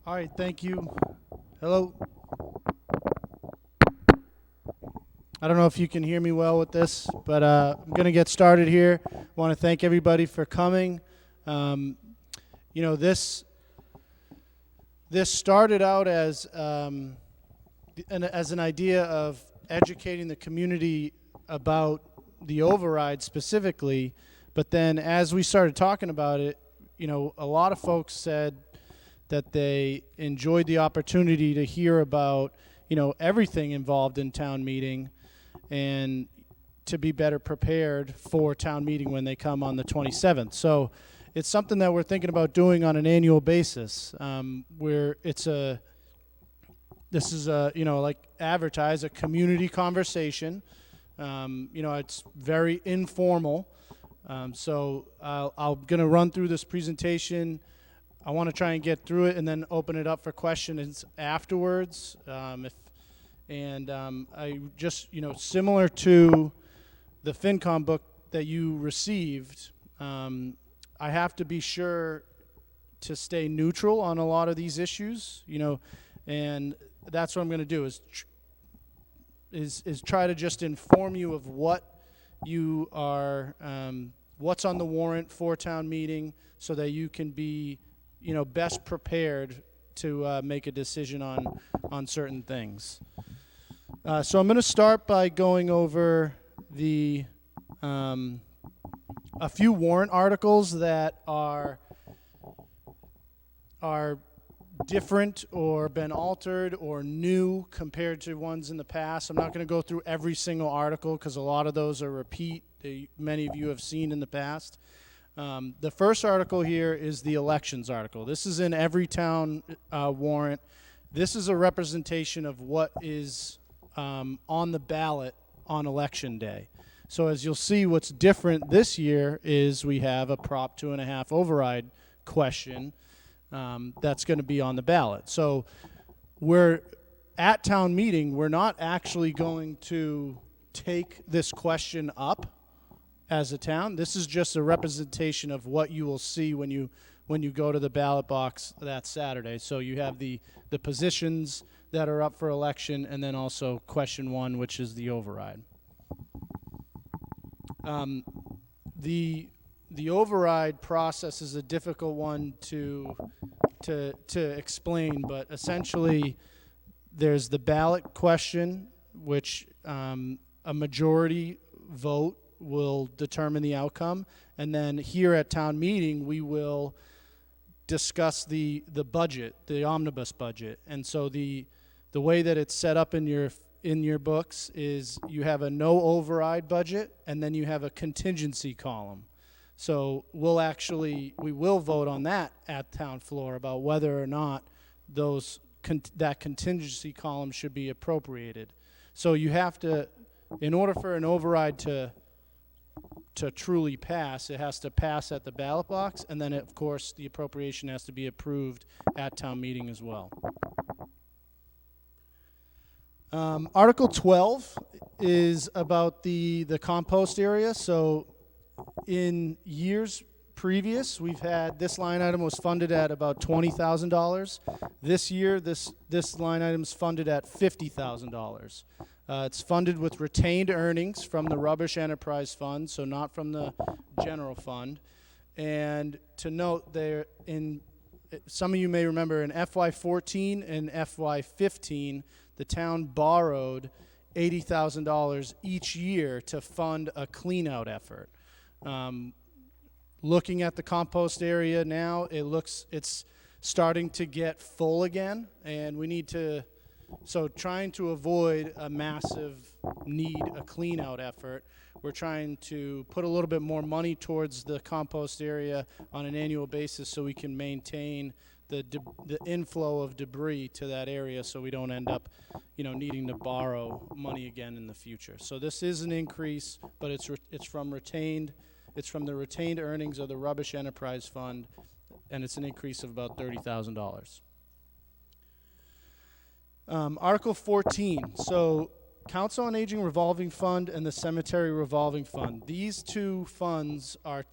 All right, thank you. Hello. I don't know if you can hear me well with this, but I'm going to get started here. I want to thank everybody for coming. Um, this started out as an idea of educating the community about the override specifically, but then as we started talking about it, a lot of folks said that they enjoyed the opportunity to hear about, everything involved in town meeting and to be better prepared for town meeting when they come on the 27th. So it's something that we're thinking about doing on an annual basis, where this is like advertise a community conversation. It's very informal. So I'm going to run through this presentation. I want to try and get through it and then open it up for questions afterwards. I just, similar to the FinCom book that you received, I have to be sure to stay neutral on a lot of these issues, and that's what I'm going to do is try to just inform you of what you are, what's on the warrant for town meeting so that you can be best prepared to make a decision on certain things. So I'm going to start by going over a few warrant articles that are different or been altered or new compared to ones in the past. I'm not going to go through every single article because a lot of those are repeat that many of you have seen in the past. The first article here is the elections article. This is in every town warrant. This is a representation of what is on the ballot on election day. So as you'll see, what's different this year is we have a Prop 2.5 override question that's going to be on the ballot. So we're at town meeting, we're not actually going to take this question up as a town. This is just a representation of what you will see when you go to the ballot box that Saturday. So you have the positions that are up for election, and then also question one, which is the override. The override process is a difficult one to explain, but essentially there's the ballot question, which a majority vote will determine the outcome, and then here at town meeting we will discuss the budget, the omnibus budget. And so the way that it's set up in your books is you have a no override budget and then you have a contingency column. So we will vote on that at town floor about whether or not that contingency column should be appropriated. So you have to, in order for an override to truly pass, it has to pass at the ballot box, and then of course the appropriation has to be approved at town meeting as well. Article 12 is about the compost area. So in years previous, we've had this line item was funded at about $20,000. This year, this line item is funded at $50,000. It's funded with retained earnings from the Rubbish Enterprise Fund, so not from the general fund. And to note, some of you may remember in FY14 and FY15, the town borrowed $80,000 each year to fund a clean-out effort. Looking at the compost area now, it's starting to get full again, and we need to. So trying to avoid a massive a clean-out effort, we're trying to put a little bit more money towards the compost area on an annual basis so we can maintain the inflow of debris to that area so we don't end up, needing to borrow money again in the future. So this is an increase, but it's from the retained earnings of the Rubbish Enterprise Fund, and it's an increase of about $30,000. Article 14, so Council on Aging Revolving Fund and the Cemetery Revolving Fund. These two funds are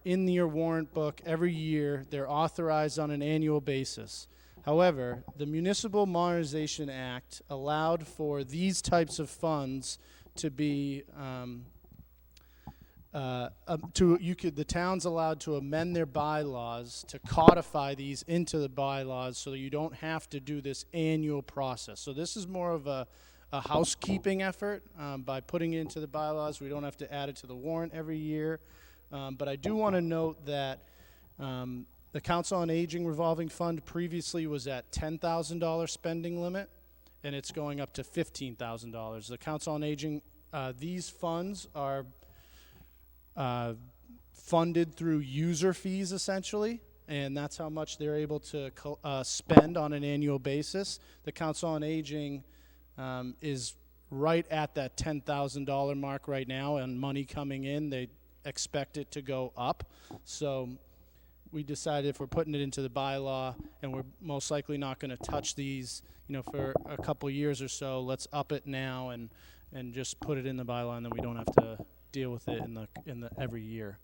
in your warrant book every year. They're authorized on an annual basis. However, the Municipal Modernization Act allowed for these types of funds to be the town's allowed to amend their bylaws to codify these into the bylaws so you don't have to do this annual process. So this is more of a housekeeping effort by putting it into the bylaws. We don't have to add it to the warrant every year. But I do want to note that the Council on Aging revolving fund previously was at $10,000 spending limit, and it's going up to $15,000. The Council on Aging, these funds are funded through user fees essentially, and that's how much they're able to spend on an annual basis. The Council on Aging is right at that $10,000 mark right now, and money coming in, they expect it to go up. So we decided if we're putting it into the bylaw and we're most likely not going to touch these, for a couple years or so, let's up it now and just put it in the bylaw, and then we don't have to deal with it in the every year.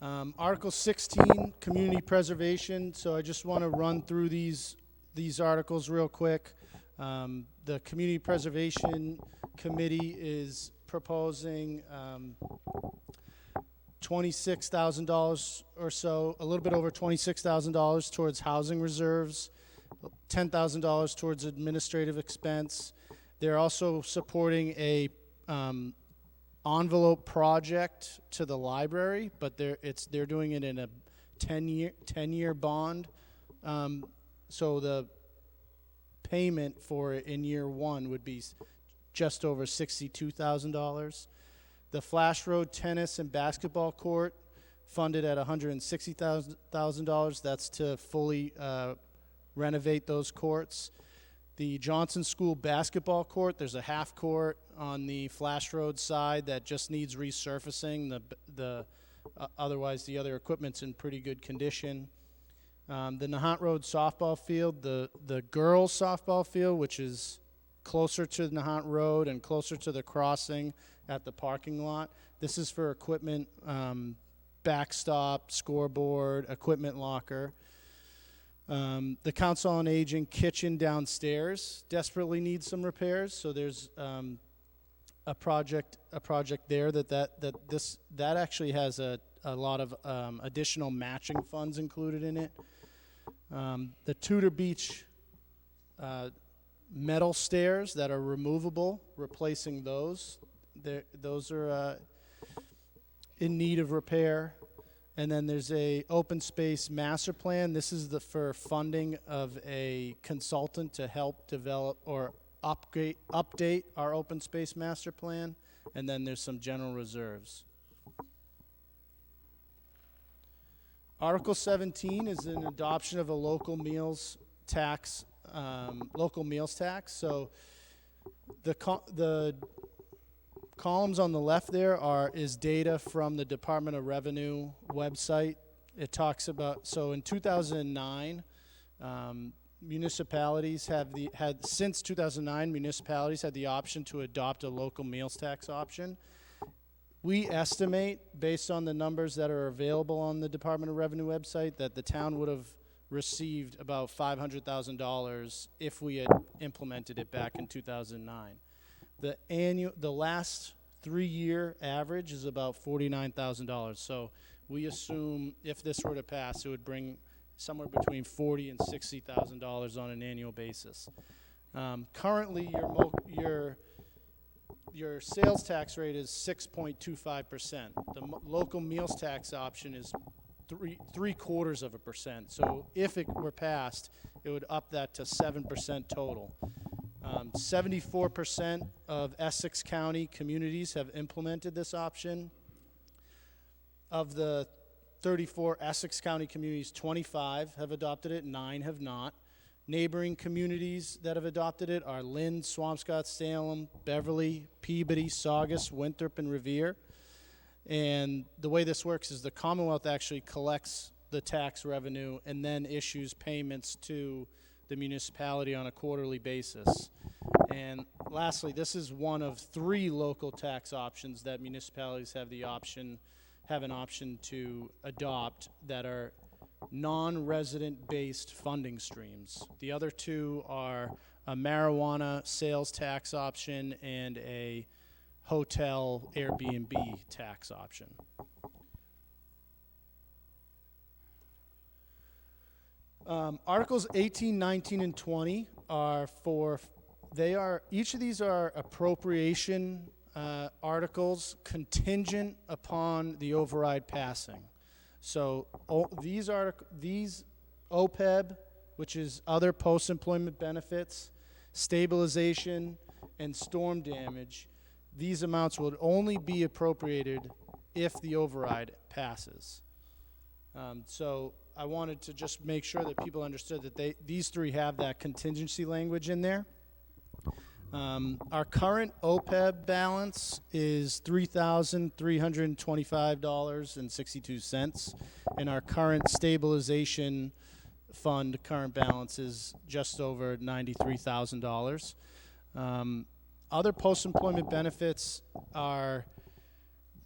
Article 16, community preservation. So I just want to run through these articles real quick. The Community Preservation Committee is proposing $26,000 or so, a little bit over $26,000 towards housing reserves, $10,000 towards administrative expense. They're also supporting a envelope project to the library, but they're doing it in a 10-year bond. So the payment for it in year one would be just over $62,000. The Flash Road tennis and basketball court funded at $160,000. That's to fully renovate those courts. The Johnson School basketball court, there's a half court on the Flash Road side that just needs resurfacing. Otherwise, the other equipment's in pretty good condition. The Nahant Road softball field, the girls softball field, which is closer to Nahant Road and closer to the crossing at the parking lot. This is for equipment, backstop, scoreboard, equipment locker. The Council on Aging kitchen downstairs desperately needs some repairs, so there's a project there that actually has a lot of additional matching funds included in it. The Tudor Beach metal stairs that are removable, replacing those. Those are in need of repair. And then there's a open space master plan. This is for funding of a consultant to help develop or update our open space master plan. And then there's some general reserves. Article 17 is an adoption of a local meals tax. So the columns on the left there is data from the Department of Revenue website. It talks about, so in 2009, municipalities since 2009, municipalities had the option to adopt a local meals tax option. We estimate, based on the numbers that are available on the Department of Revenue website, that the town would have received about $500,000 if we had implemented it back in 2009. The last 3-year average is about $49,000. So we assume if this were to pass, it would bring somewhere between $40,000 and $60,000 on an annual basis. Currently, your sales tax rate is 6.25%. The local meals tax option is 0.75%. So if it were passed, it would up that to 7% total. 74% of Essex County communities have implemented this option. Of the 34 Essex County communities, 25 have adopted it, 9 have not. Neighboring communities that have adopted it are Lynn, Swampscott, Salem, Beverly, Peabody, Saugus, Winthrop, and Revere. And the way this works is the Commonwealth actually collects the tax revenue and then issues payments to the municipality on a quarterly basis. And lastly, this is one of 3 local tax options that municipalities have the option have an option to adopt that are non-resident based funding streams. The other two are a marijuana sales tax option and a hotel Airbnb tax option. Articles 18, 19, and 20 are each of these are appropriation articles contingent upon the override passing. So these OPEB, which is other post-employment benefits, stabilization, and storm damage, these amounts would only be appropriated if the override passes. So I wanted to just make sure that people understood that these three have that contingency language in there. Our current OPEB balance is $3,325.62, and our current stabilization fund current balance is just over $93,000. Other post-employment benefits are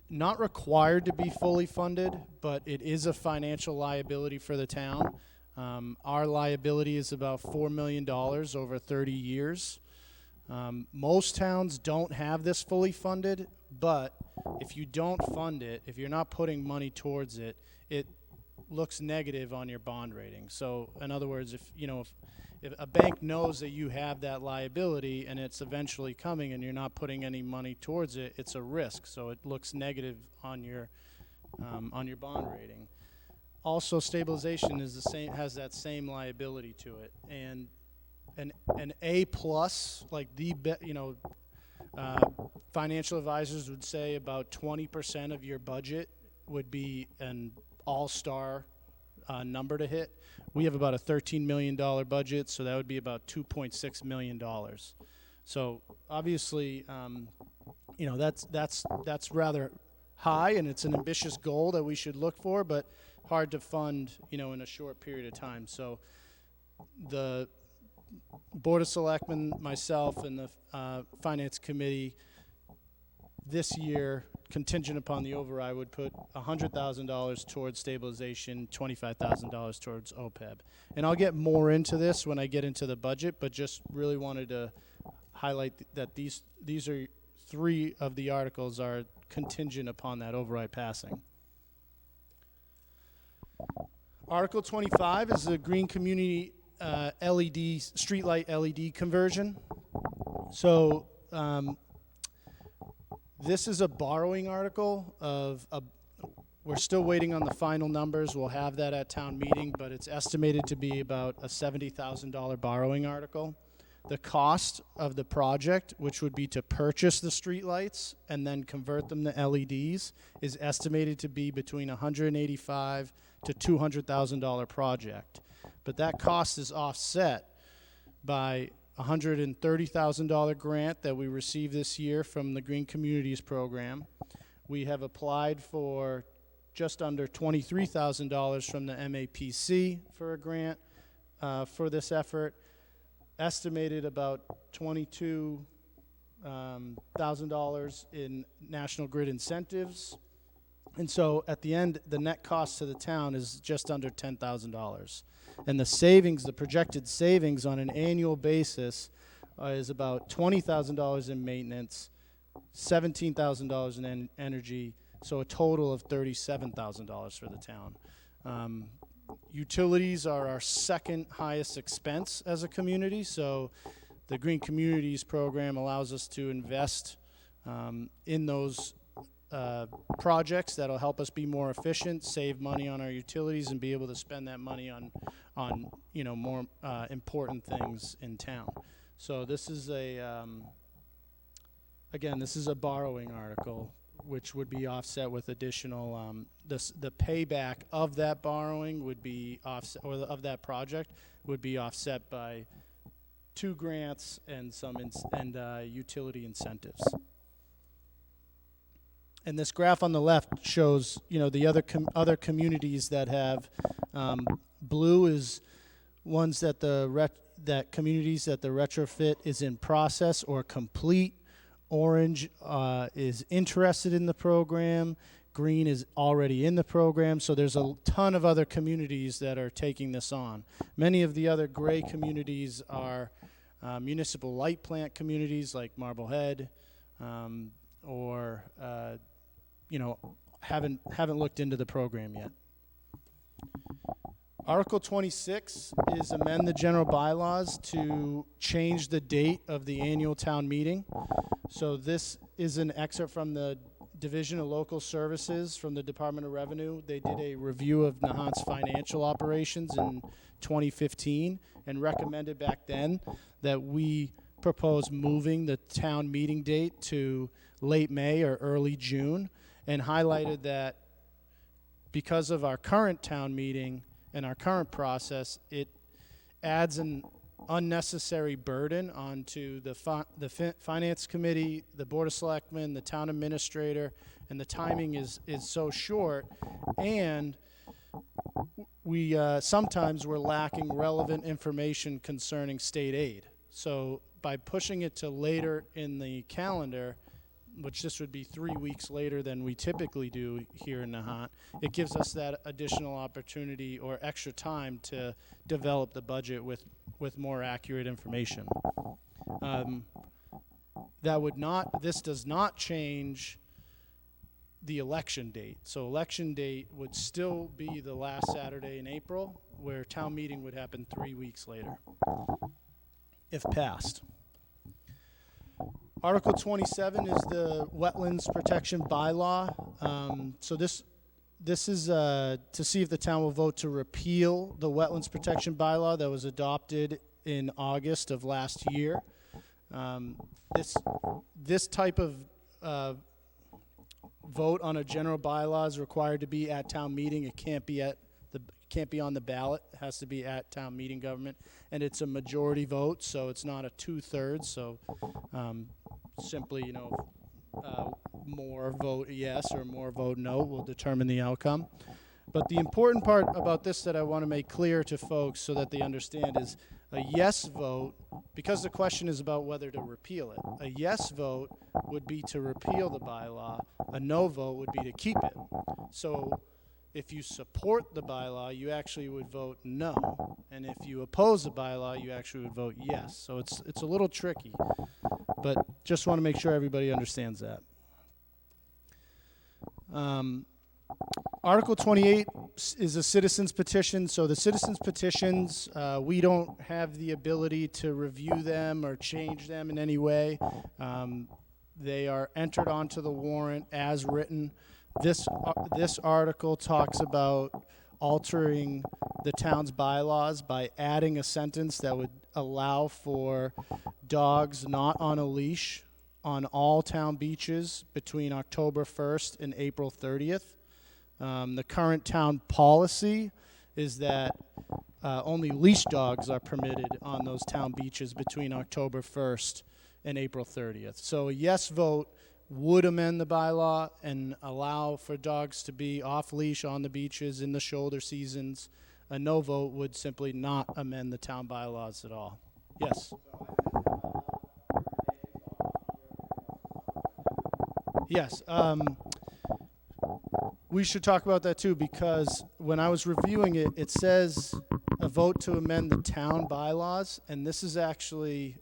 not required to be fully funded, but it is a financial liability for the town. Our liability is about $4 million over 30 years. Most towns don't have this fully funded, but if you don't fund it, if you're not putting money towards it, it looks negative on your bond rating. So in other words, if a bank knows that you have that liability and it's eventually coming and you're not putting any money towards it, it's a risk. So it looks negative on your bond rating. Also, stabilization is has that same liability to it, and an A plus, like financial advisors would say about 20% of your budget would be an all-star number to hit. We have about a $13 million budget, so that would be about $2.6 million. So obviously, that's rather high, and it's an ambitious goal that we should look for, but hard to fund, in a short period of time. So the Board of Selectmen, myself, and the Finance Committee this year, contingent upon the override, would put $100,000 towards stabilization, $25,000 towards OPEB. And I'll get more into this when I get into the budget, but just really wanted to highlight that these are three of the articles are contingent upon that override passing. Article 25 is the Green Community LED streetlight LED conversion. So this is a borrowing article we're still waiting on the final numbers. We'll have that at town meeting, but it's estimated to be about a $70,000 borrowing article. The cost of the project, which would be to purchase the streetlights and then convert them to LEDs, is estimated to be between $185,000 to $200,000 project. But that cost is offset by a $130,000 grant that we received this year from the Green Communities program. We have applied for just under $23,000 from the MAPC for a grant for this effort. Estimated about $22,000 in National Grid incentives. And so at the end, the net cost to the town is just under $10,000. And the projected savings on an annual basis is about $20,000 in maintenance, $17,000 in energy, so a total of $37,000 for the town. Utilities are our second highest expense as a community, so the Green Communities program allows us to invest in those projects that'll help us be more efficient, save money on our utilities, and be able to spend that money on more important things in town. So this is this is a borrowing article, which would be offset with additional, the payback of that borrowing would be offset, or of that project would be offset by 2 grants and some utility incentives. And this graph on the left shows, the other communities that have blue is ones that communities that the retrofit is in process or complete. Orange is interested in the program. green is already in the program, so there's a ton of other communities that are taking this on. Many of the other gray communities are municipal light plant communities like Marblehead, or haven't looked into the program yet. Article 26 is amend the general bylaws to change the date of the annual town meeting. So this is an excerpt from the Division of Local Services from the Department of Revenue. They did a review of Nahant's financial operations in 2015 and recommended back then that we propose moving the town meeting date to late May or early June, and highlighted that because of our current town meeting and our current process, it adds an unnecessary burden onto the finance committee, the board of selectmen, the town administrator, and the timing is so short, and we sometimes we're lacking relevant information concerning state aid. So by pushing it to later in the calendar, which this would be 3 weeks later than we typically do here in Nahant, it gives us that additional opportunity or extra time to develop the budget with more accurate information. This does not change the election date. So election date would still be the last Saturday in April, where town meeting would happen 3 weeks later, if passed. Article 27 is the Wetlands Protection Bylaw. So this is to see if the town will vote to repeal the Wetlands Protection Bylaw that was adopted in August of last year. This type of vote on a general bylaw is required to be at town meeting. It can't be on the ballot. It has to be at town meeting government, and it's a majority vote, so it's not a 2/3. So simply, more vote yes or more vote no will determine the outcome. But the important part about this that I want to make clear to folks so that they understand is a yes vote, because the question is about whether to repeal it. A yes vote would be to repeal the bylaw. A no vote would be to keep it. So if you support the bylaw, you actually would vote no. And if you oppose the bylaw, you actually would vote yes. So it's a little tricky, but just want to make sure everybody understands that. Article 28 is a citizen's petition. So the citizen's petitions, we don't have the ability to review them or change them in any way. They are entered onto the warrant as written. This article talks about altering the town's bylaws by adding a sentence that would allow for dogs not on a leash on all town beaches between October 1st and April 30th. The current town policy is that only leash dogs are permitted on those town beaches between October 1st and April 30th. So a yes vote would amend the bylaw and allow for dogs to be off leash on the beaches in the shoulder seasons. A no vote would simply not amend the town bylaws at all. Yes. Yes. We should talk about that too, because when I was reviewing it, it says a vote to amend the town bylaws, and this is actually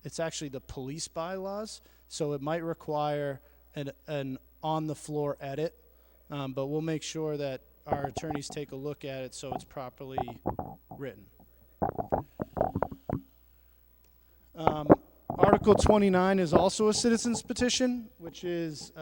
the police bylaws, so it might require an on-the-floor edit, but we'll make sure that our attorneys take a look at it so it's properly written. Article 29 is also a citizen's petition, which is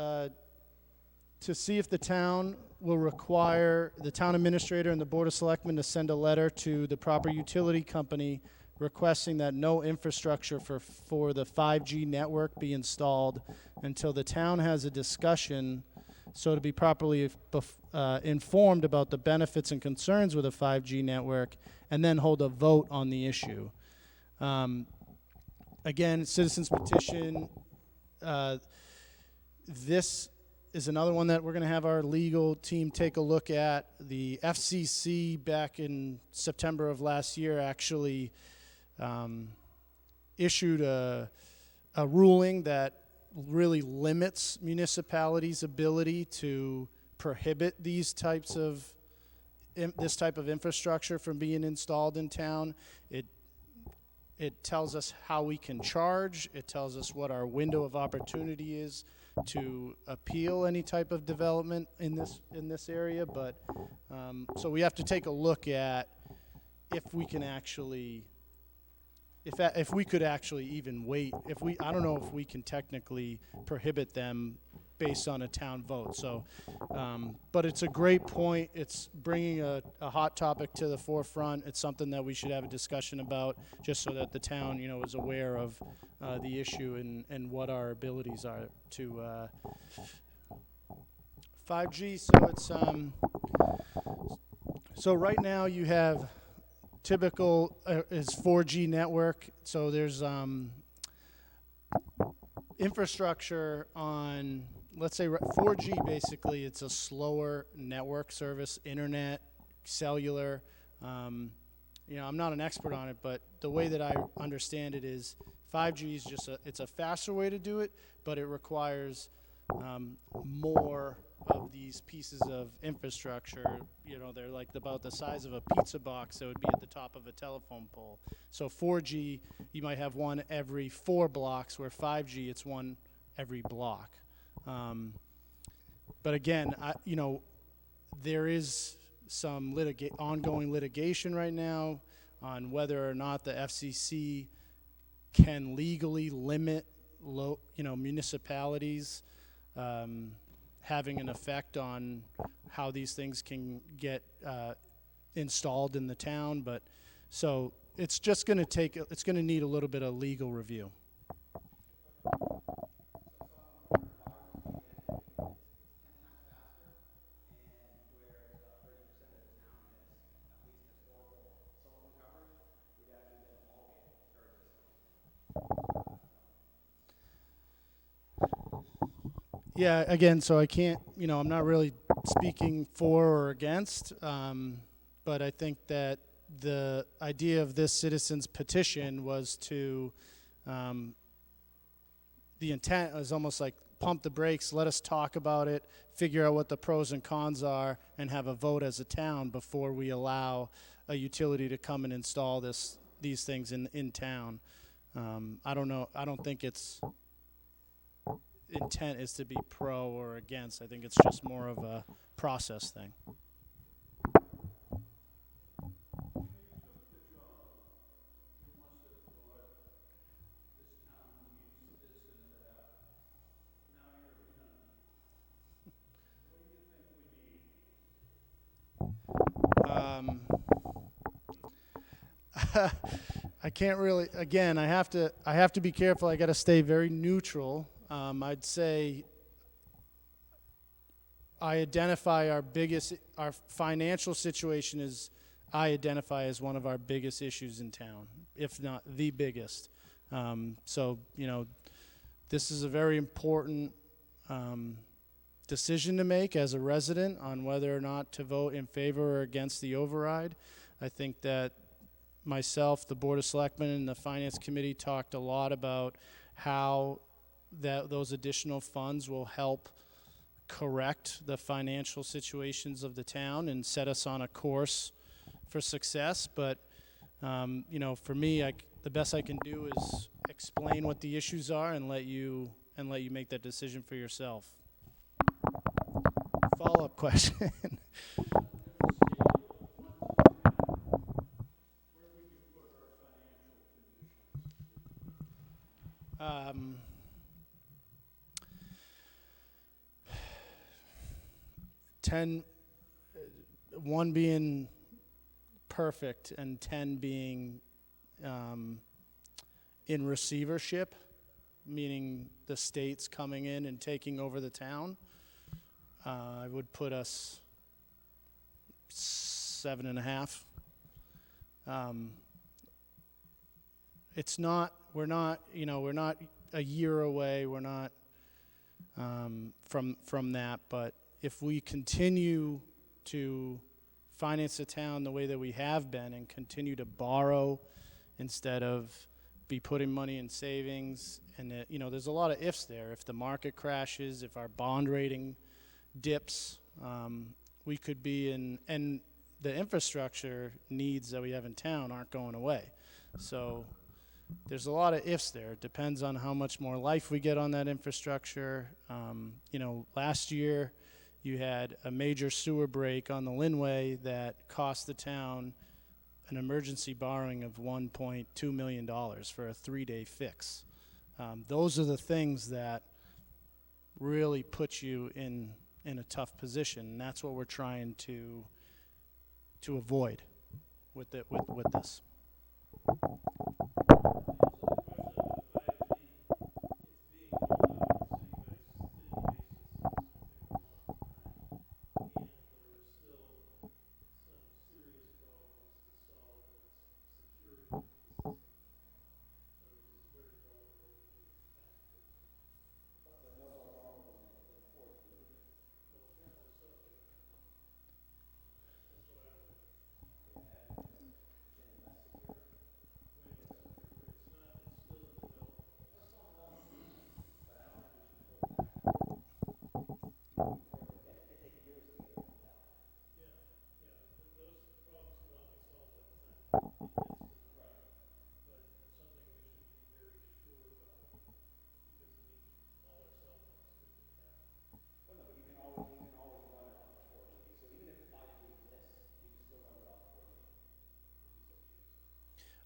to see if the town will require the town administrator and the board of selectmen to send a letter to the proper utility company requesting that no infrastructure for the 5G network be installed until the town has a discussion, so to be properly informed about the benefits and concerns with a 5G network, and then hold a vote on the issue. Again, citizens petition. This is another one that we're going to have our legal team take a look at. The FCC back in September of last year actually issued a ruling that really limits municipalities' ability to prohibit these types of this type of infrastructure from being installed in town. It tells us how we can charge. It tells us what our window of opportunity is to appeal any type of development in this area. But so we have to take a look at if we can actually, if we could actually even wait. I don't know if we can technically prohibit them based on a town vote. So, but it's a great point. It's bringing a hot topic to the forefront. It's something that we should have a discussion about, just so that the town, is aware of the issue and what our abilities are to 5G. So it's so right now you have typical is 4G network. So there's infrastructure on, let's say 4G, basically it's a slower network service, internet, cellular. I'm not an expert on it, but the way that I understand it is 5G is just it's a faster way to do it, but it requires more of these pieces of infrastructure. They're like about the size of a pizza box that would be at the top of a telephone pole. So 4G, you might have one every 4 blocks, where 5G, it's one every block. But again, there is some ongoing litigation right now on whether or not the FCC can legally limit municipalities having an effect on how these things can get installed in the town. But so it's just going to need a little bit of legal review. Yeah, again, so I can't, I'm not really speaking for or against, but I think that the idea of this citizens petition was to, the intent was almost like pump the brakes, let us talk about it, figure out what the pros and cons are, and have a vote as a town before we allow a utility to come and install these things in town. I don't know, I don't think it's intent is to be pro or against. I think it's just more of a process thing. I can't really, again, I have to be careful. I got to stay very neutral. I'd say I identify our financial situation is, I identify as one of our biggest issues in town, if not the biggest. So, this is a very important decision to make as a resident on whether or not to vote in favor or against the override. I think that myself, the Board of Selectmen, and the Finance Committee talked a lot about how those additional funds will help correct the financial situations of the town and set us on a course for success. But for me, the best I can do is explain what the issues are and let you make that decision for yourself. Follow-up question. One being perfect and 10 being in receivership, meaning the state's coming in and taking over the town. I would put us 7.5. We're not a year away. We're not from that. But if we continue to finance the town the way that we have been and continue to borrow instead of be putting money in savings, and there's a lot of ifs there. If the market crashes, if our bond rating dips, we could be in, and the infrastructure needs that we have in town aren't going away. So there's a lot of ifs there. It depends on how much more life we get on that infrastructure. Last year you had a major sewer break on the Linway that cost the town an emergency borrowing of $1.2 million for a 3-day fix. Those are the things that really put you in a tough position, and that's what we're trying to avoid with this.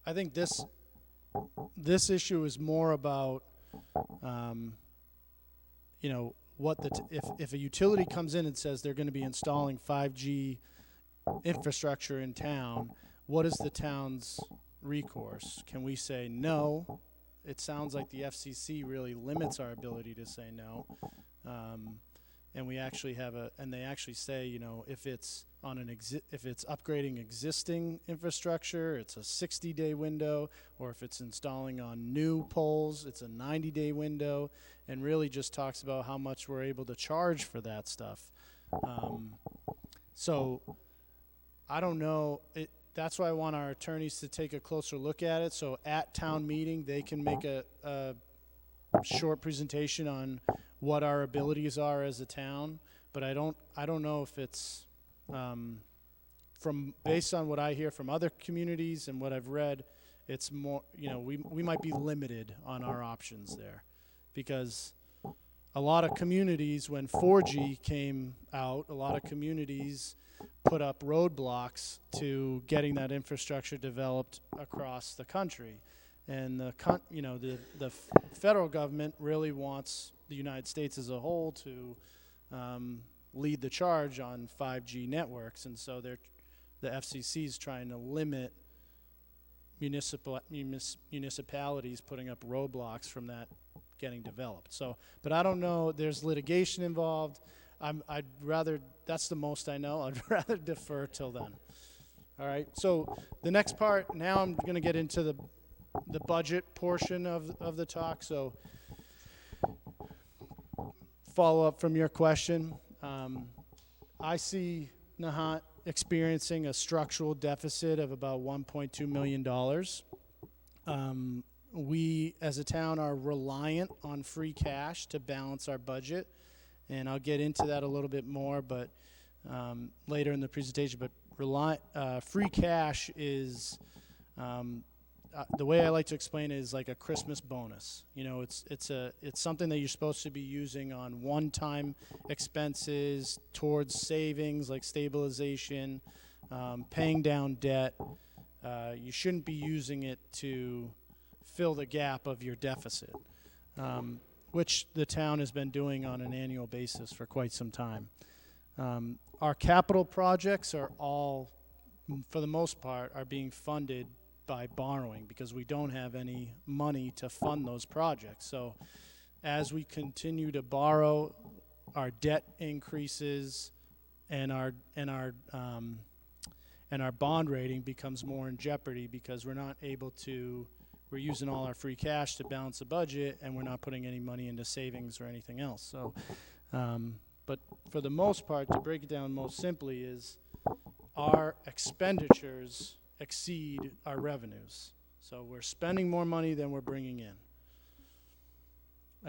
I think this issue is more about, if a utility comes in and says they're going to be installing 5G infrastructure in town, what is the town's recourse? Can we say no? It sounds like the FCC really limits our ability to say no. And we actually and they actually say, if it's if it's upgrading existing infrastructure, it's a 60-day window, or if it's installing on new poles, it's a 90-day window, and really just talks about how much we're able to charge for that stuff. So I don't know. That's why I want our attorneys to take a closer look at it. So at town meeting, they can make a short presentation on what our abilities are as a town. But I don't know if it's based on what I hear from other communities and what I've read, it's more, we might be limited on our options there, because a lot of communities, when 4G came out, a lot of communities put up roadblocks to getting that infrastructure developed across the country. And the federal government really wants the United States as a whole to lead the charge on 5G networks, and so the FCC is trying to limit municipalities putting up roadblocks from that getting developed. So, but I don't know. There's litigation involved. That's the most I know. I'd rather defer till then. All right. So the next part. Now I'm going to get into the budget portion of the talk. So follow up from your question. I see Nahant experiencing a structural deficit of about $1.2 million. We, as a town, are reliant on free cash to balance our budget, and I'll get into that a little bit more, but later in the presentation. But free cash is the way I like to explain it is like a Christmas bonus. It's something that you're supposed to be using on one-time expenses, towards savings like stabilization, paying down debt. You shouldn't be using it to fill the gap of your deficit, which the town has been doing on an annual basis for quite some time. Our capital projects are all, for the most part, are being funded by borrowing, because we don't have any money to fund those projects. So as we continue to borrow, our debt increases, and our bond rating becomes more in jeopardy, because we're using all our free cash to balance the budget, and we're not putting any money into savings or anything else. So but for the most part, to break it down most simply, is our expenditures exceed our revenues. So we're spending more money than we're bringing in.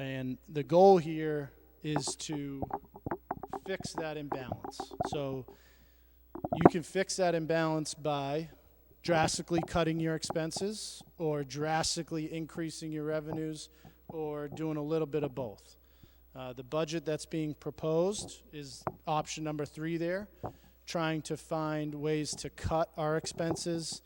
And the goal here is to fix that imbalance. So you can fix that imbalance by drastically cutting your expenses or drastically increasing your revenues or doing a little bit of both. The budget that's being proposed is option number 3 there, trying to find ways to cut our expenses,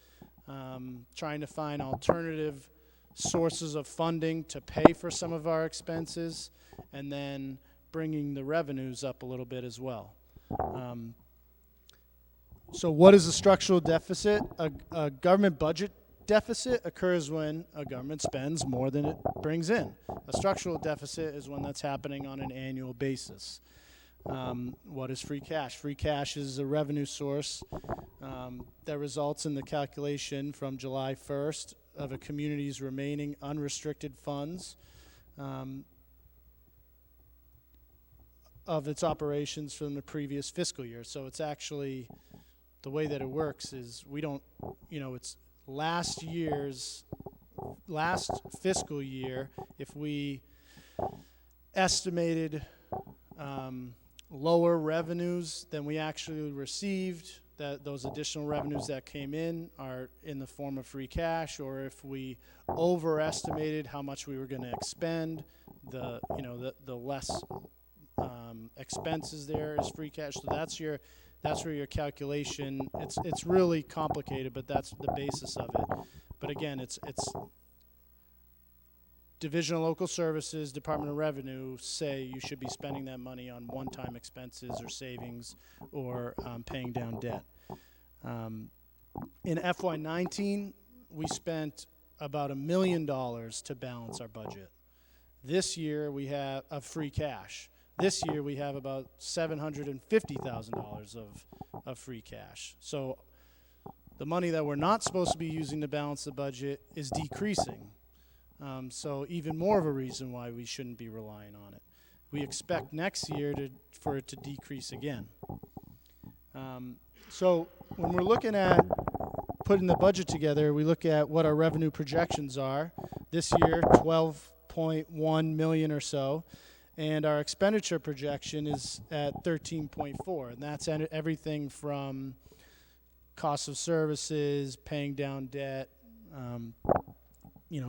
trying to find alternative sources of funding to pay for some of our expenses, and then bringing the revenues up a little bit as well. So what is a structural deficit? A government budget deficit occurs when a government spends more than it brings in. A structural deficit is when that's happening on an annual basis. What is free cash? Free cash is a revenue source that results in the calculation from July 1st of a community's remaining unrestricted funds of its operations from the previous fiscal year. So it's actually, the way that it works is we don't, it's last fiscal year, if we estimated lower revenues than we actually received, that those additional revenues that came in are in the form of free cash, or if we overestimated how much we were going to expend, the less expenses there is free cash. So that's where your calculation, it's really complicated, but that's the basis of it. But again, it's Division of Local Services, Department of Revenue say you should be spending that money on one-time expenses or savings or paying down debt. In FY19, we spent about $1 million to balance our budget. This year we have free cash. This year we have about $750,000 of free cash. So the money that we're not supposed to be using to balance the budget is decreasing. So even more of a reason why we shouldn't be relying on it. We expect next year for it to decrease again. So when we're looking at putting the budget together, we look at what our revenue projections are. This year, 12.1 million or so, and our expenditure projection is at 13.4, and that's everything from cost of services, paying down debt,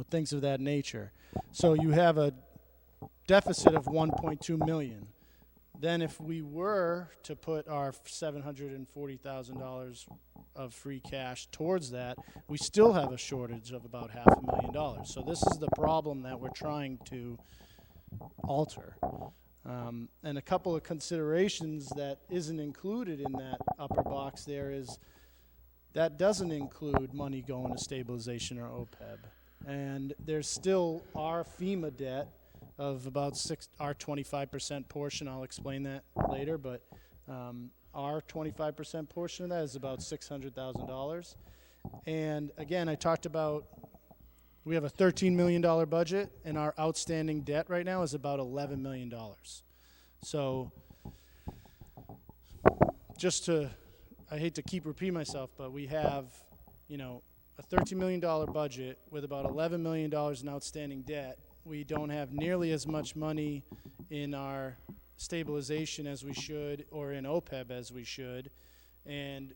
things of that nature. So you have a deficit of 1.2 million. Then if we were to put our $740,000 of free cash towards that, we still have a shortage of about $500,000. So this is the problem that we're trying to alter. And a couple of considerations that isn't included in that upper box there is that doesn't include money going to stabilization or OPEB. And there's still our FEMA debt of about our 25% portion. I'll explain that later, but our 25% portion of that is about $600,000. And again, I talked about we have a $13 million budget, and our outstanding debt right now is about $11 million. So I hate to keep repeating myself, but we have, a $13 million budget with about $11 million in outstanding debt. We don't have nearly as much money in our stabilization as we should, or in OPEB as we should, and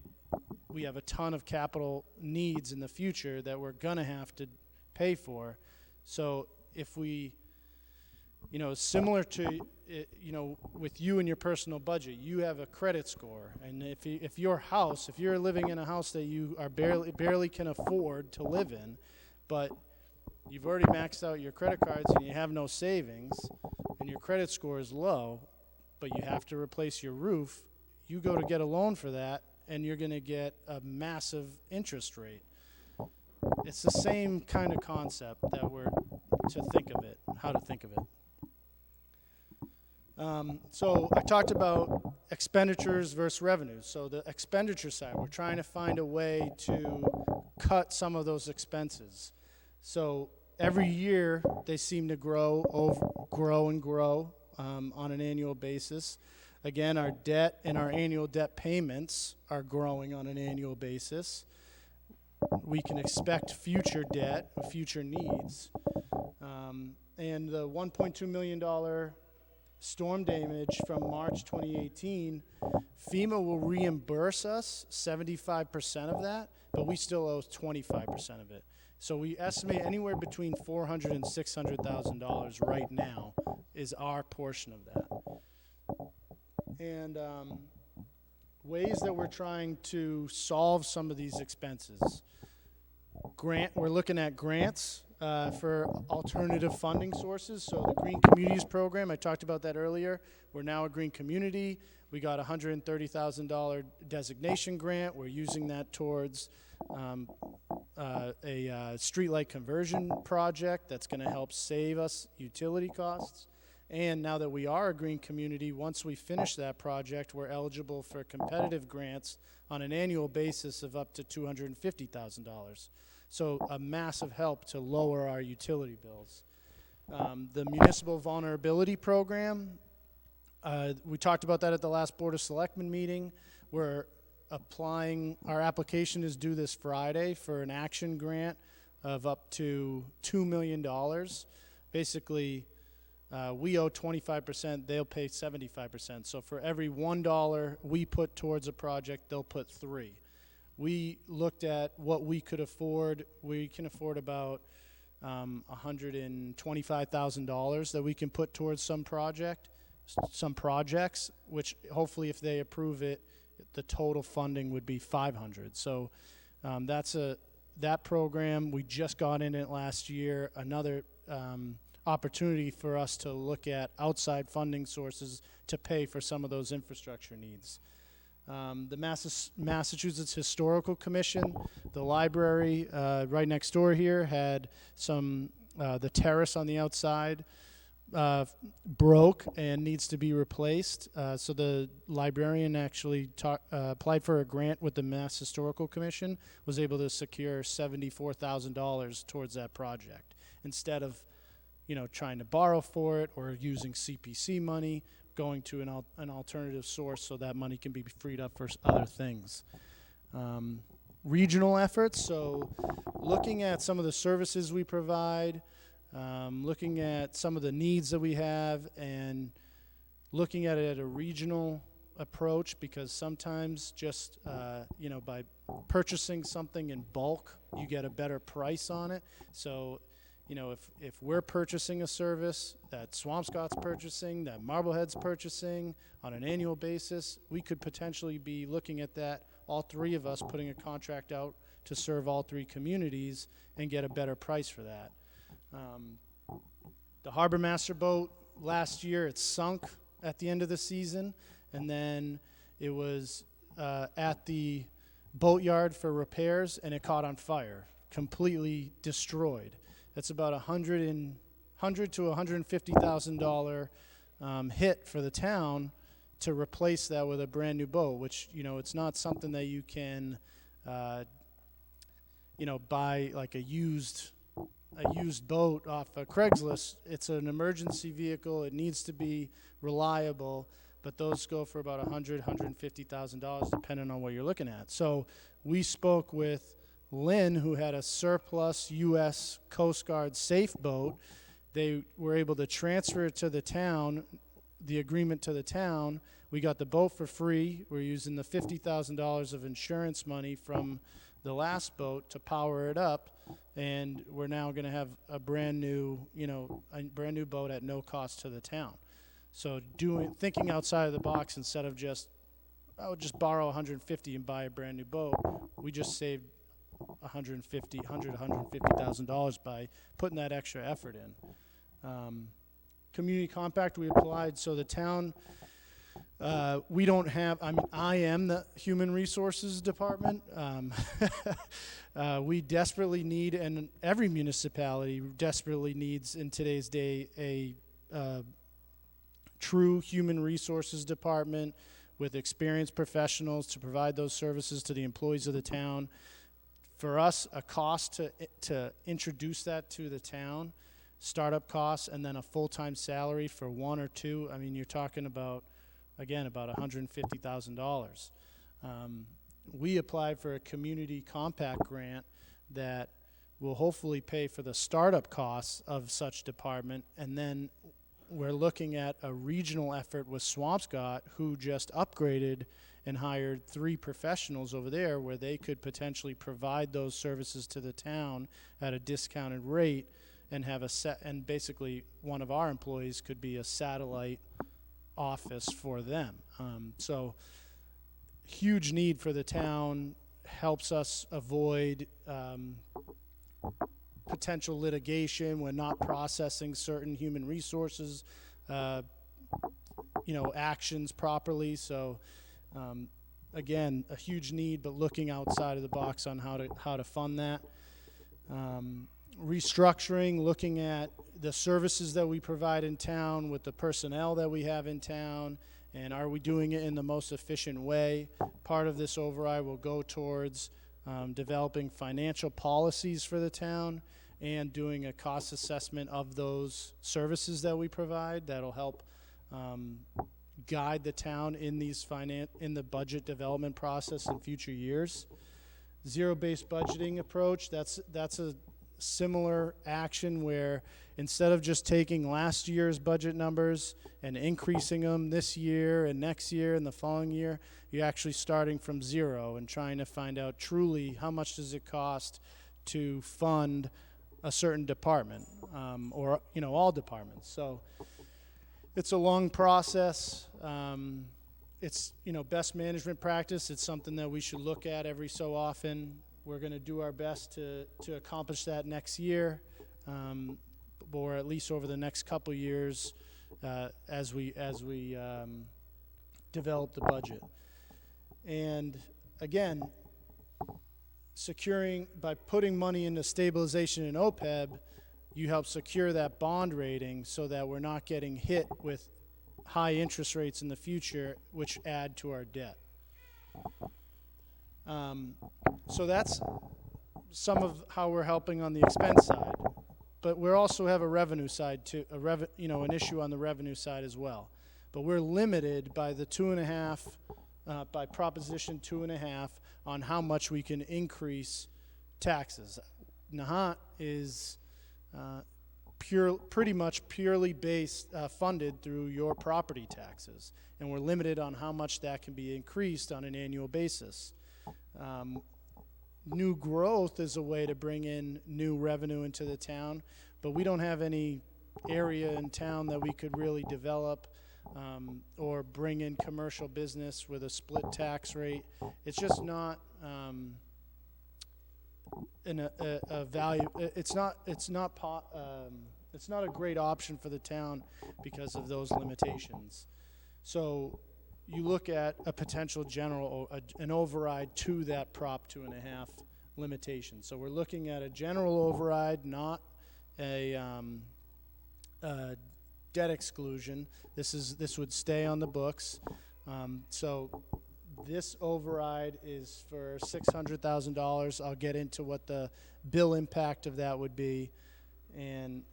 we have a ton of capital needs in the future that we're going to have to pay for. So if we, similar to, with you and your personal budget, you have a credit score, and if you're living in a house that you are barely can afford to live in, but you've already maxed out your credit cards and you have no savings, and your credit score is low, but you have to replace your roof, you go to get a loan for that, and you're going to get a massive interest rate. It's the same kind of concept that how to think of it. So I talked about expenditures versus revenues. So the expenditure side, we're trying to find a way to cut some of those expenses. So every year they seem to grow on an annual basis. Again, our debt and our annual debt payments are growing on an annual basis. we can expect future debt, future needs. And the $1.2 million storm damage from March 2018, FEMA will reimburse us 75% of that, but we still owe 25% of it. So we estimate anywhere between $400,000 and $600,000 right now is our portion of that. And ways that we're trying to solve some of these expenses. We're looking at grants for alternative funding sources. So the Green Communities program, I talked about that earlier. We're now a green community. We got a $130,000 designation grant. We're using that towards a streetlight conversion project that's going to help save us utility costs. And now that we are a green community, once we finish that project, we're eligible for competitive grants on an annual basis of up to $250,000. So a massive help to lower our utility bills. The Municipal Vulnerability Program, we talked about that at the last Board of Selectmen meeting. We're applying, our application is due this Friday for an action grant of up to $2 million. Basically, we owe 25%, they'll pay 75%. So for every $1 we put towards a project, they'll put $3. We looked at what we could afford. We can afford about $125,000 that we can put towards some projects, which hopefully if they approve it, the total funding would be $500. So that program, we just got in it last year. Another opportunity for us to look at outside funding sources to pay for some of those infrastructure needs. The Massachusetts Historical Commission, the library right next door here had the terrace on the outside broke and needs to be replaced. So the librarian actually applied for a grant with the Mass Historical Commission, was able to secure $74,000 towards that project instead of trying to borrow for it or using CPC money, going to an alternative source so that money can be freed up for other things. Regional efforts, so looking at some of the services we provide, looking at some of the needs that we have, and looking at it at a regional approach, because sometimes just by purchasing something in bulk, you get a better price on it. So if we're purchasing a service that Swampscott's purchasing, that Marblehead's purchasing on an annual basis, we could potentially be looking at that, all three of us putting a contract out to serve all three communities and get a better price for that. The Harbor Master boat, last year it sunk at the end of the season, and then it was at the boatyard for repairs, and it caught on fire, completely destroyed. That's about $100,000 to $150,000 hit for the town to replace that with a brand new boat, which it's not something that you can buy like a used boat off of Craigslist. It's an emergency vehicle. It needs to be reliable, but those go for about $100,000, $150,000 depending on what you're looking at. So we spoke with Lynn, who had a surplus U.S. Coast Guard safe boat. They were able to transfer it to the town, the agreement to the town. We got the boat for free. We're using the $50,000 of insurance money from the last boat to power it up, and we're now going to have a brand new boat at no cost to the town. So thinking outside of the box instead of just borrow $150 and buy a brand new boat, we just saved $150,000 by putting that extra effort in. Community compact we applied, so the town, we don't have, I am the human resources department. We desperately need, and every municipality desperately needs in today's day, a true human resources department with experienced professionals to provide those services to the employees of the town. For us, a cost to introduce that to the town, startup costs, and then a full-time salary for one or two, you're talking about, again, about $150,000. we applied for a community compact grant that will hopefully pay for the startup costs of such department, and then we're looking at a regional effort with Swampscott, who just upgraded and hired 3 professionals over there where they could potentially provide those services to the town at a discounted rate and have and basically one of our employees could be a satellite office for them. So huge need for the town, helps us avoid potential litigation. We're not processing certain human resources, actions properly. So, again, a huge need, but looking outside of the box on how to fund that. Restructuring, looking at the services that we provide in town with the personnel that we have in town, and are we doing it in the most efficient way? Part of this override will go towards developing financial policies for the town and doing a cost assessment of those services that we provide. That'll help guide the town in in the budget development process in future years. Zero-based budgeting approach, that's a similar action where instead of just taking last year's budget numbers and increasing them this year and next year and the following year, you're actually starting from zero and trying to find out truly how much does it cost to fund a certain department, or all departments. So it's a long process. It's best management practice. It's something that we should look at every so often. We're going to do our best to accomplish that next year, or at least over the next couple years, as we develop the budget. And again, by putting money into stabilization and OPEB, you help secure that bond rating so that we're not getting hit with high interest rates in the future, which add to our debt. So that's some of how we're helping on the expense side, but we also have a revenue side too, an issue on the revenue side as well. But we're limited by the 2.5, by Proposition 2.5, on how much we can increase taxes. Nahant is pretty much purely funded through your property taxes, and we're limited on how much that can be increased on an annual basis. New growth is a way to bring in new revenue into the town, but we don't have any area in town that we could really develop or bring in commercial business with a split tax rate. It's just not a value. It's not a great option for the town because of those limitations. So you look at a potential an override to that Prop 2.5 limitation. So we're looking at a general override, not a debt exclusion. This would stay on the books. So this override is for $600,000. I'll get into what the bill impact of that would be, and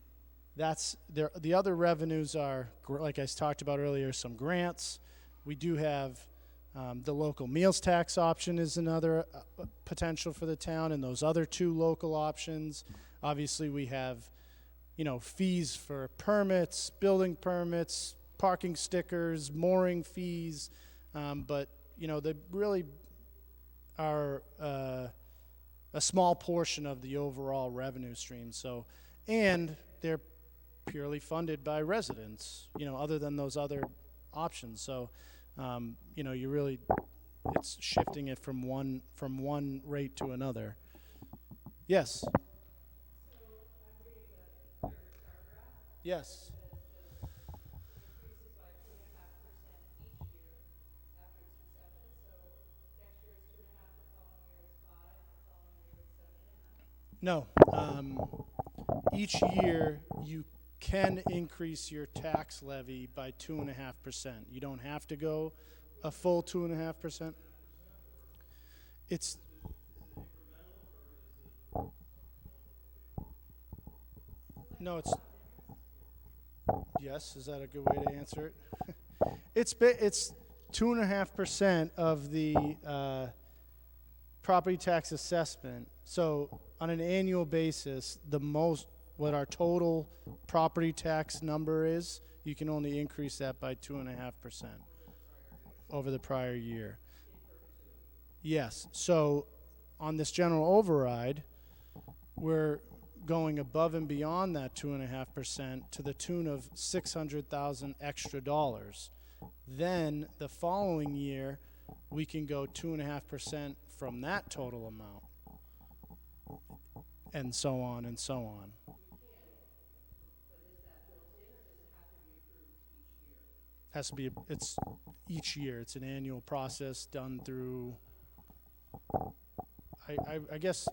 that's there. The other revenues are, like I talked about earlier, some grants. We do have the local meals tax option is another potential for the town, and those other 2 local options. Obviously, we have, fees for permits, building permits, parking stickers, mooring fees, but they really are a small portion of the overall revenue stream. So, and they're purely funded by residents, other than those other options. So, it's shifting it from one rate to another. Yes. Yes. No. Each year you can increase your tax levy by 2.5%. You don't have to go a full 2.5%. It's no. It's yes. Is that a good way to answer it? It's 2.5% of the property tax assessment. So on an annual basis, what our total property tax number is, you can only increase that by 2.5% over the prior year. Yes. So on this general override, we're going above and beyond that 2.5% to the tune of $600,000 extra dollars. Then the following year, we can go 2.5% from that total amount, and so on and so on. Has to be, it's each year. It's an annual process done through, I guess,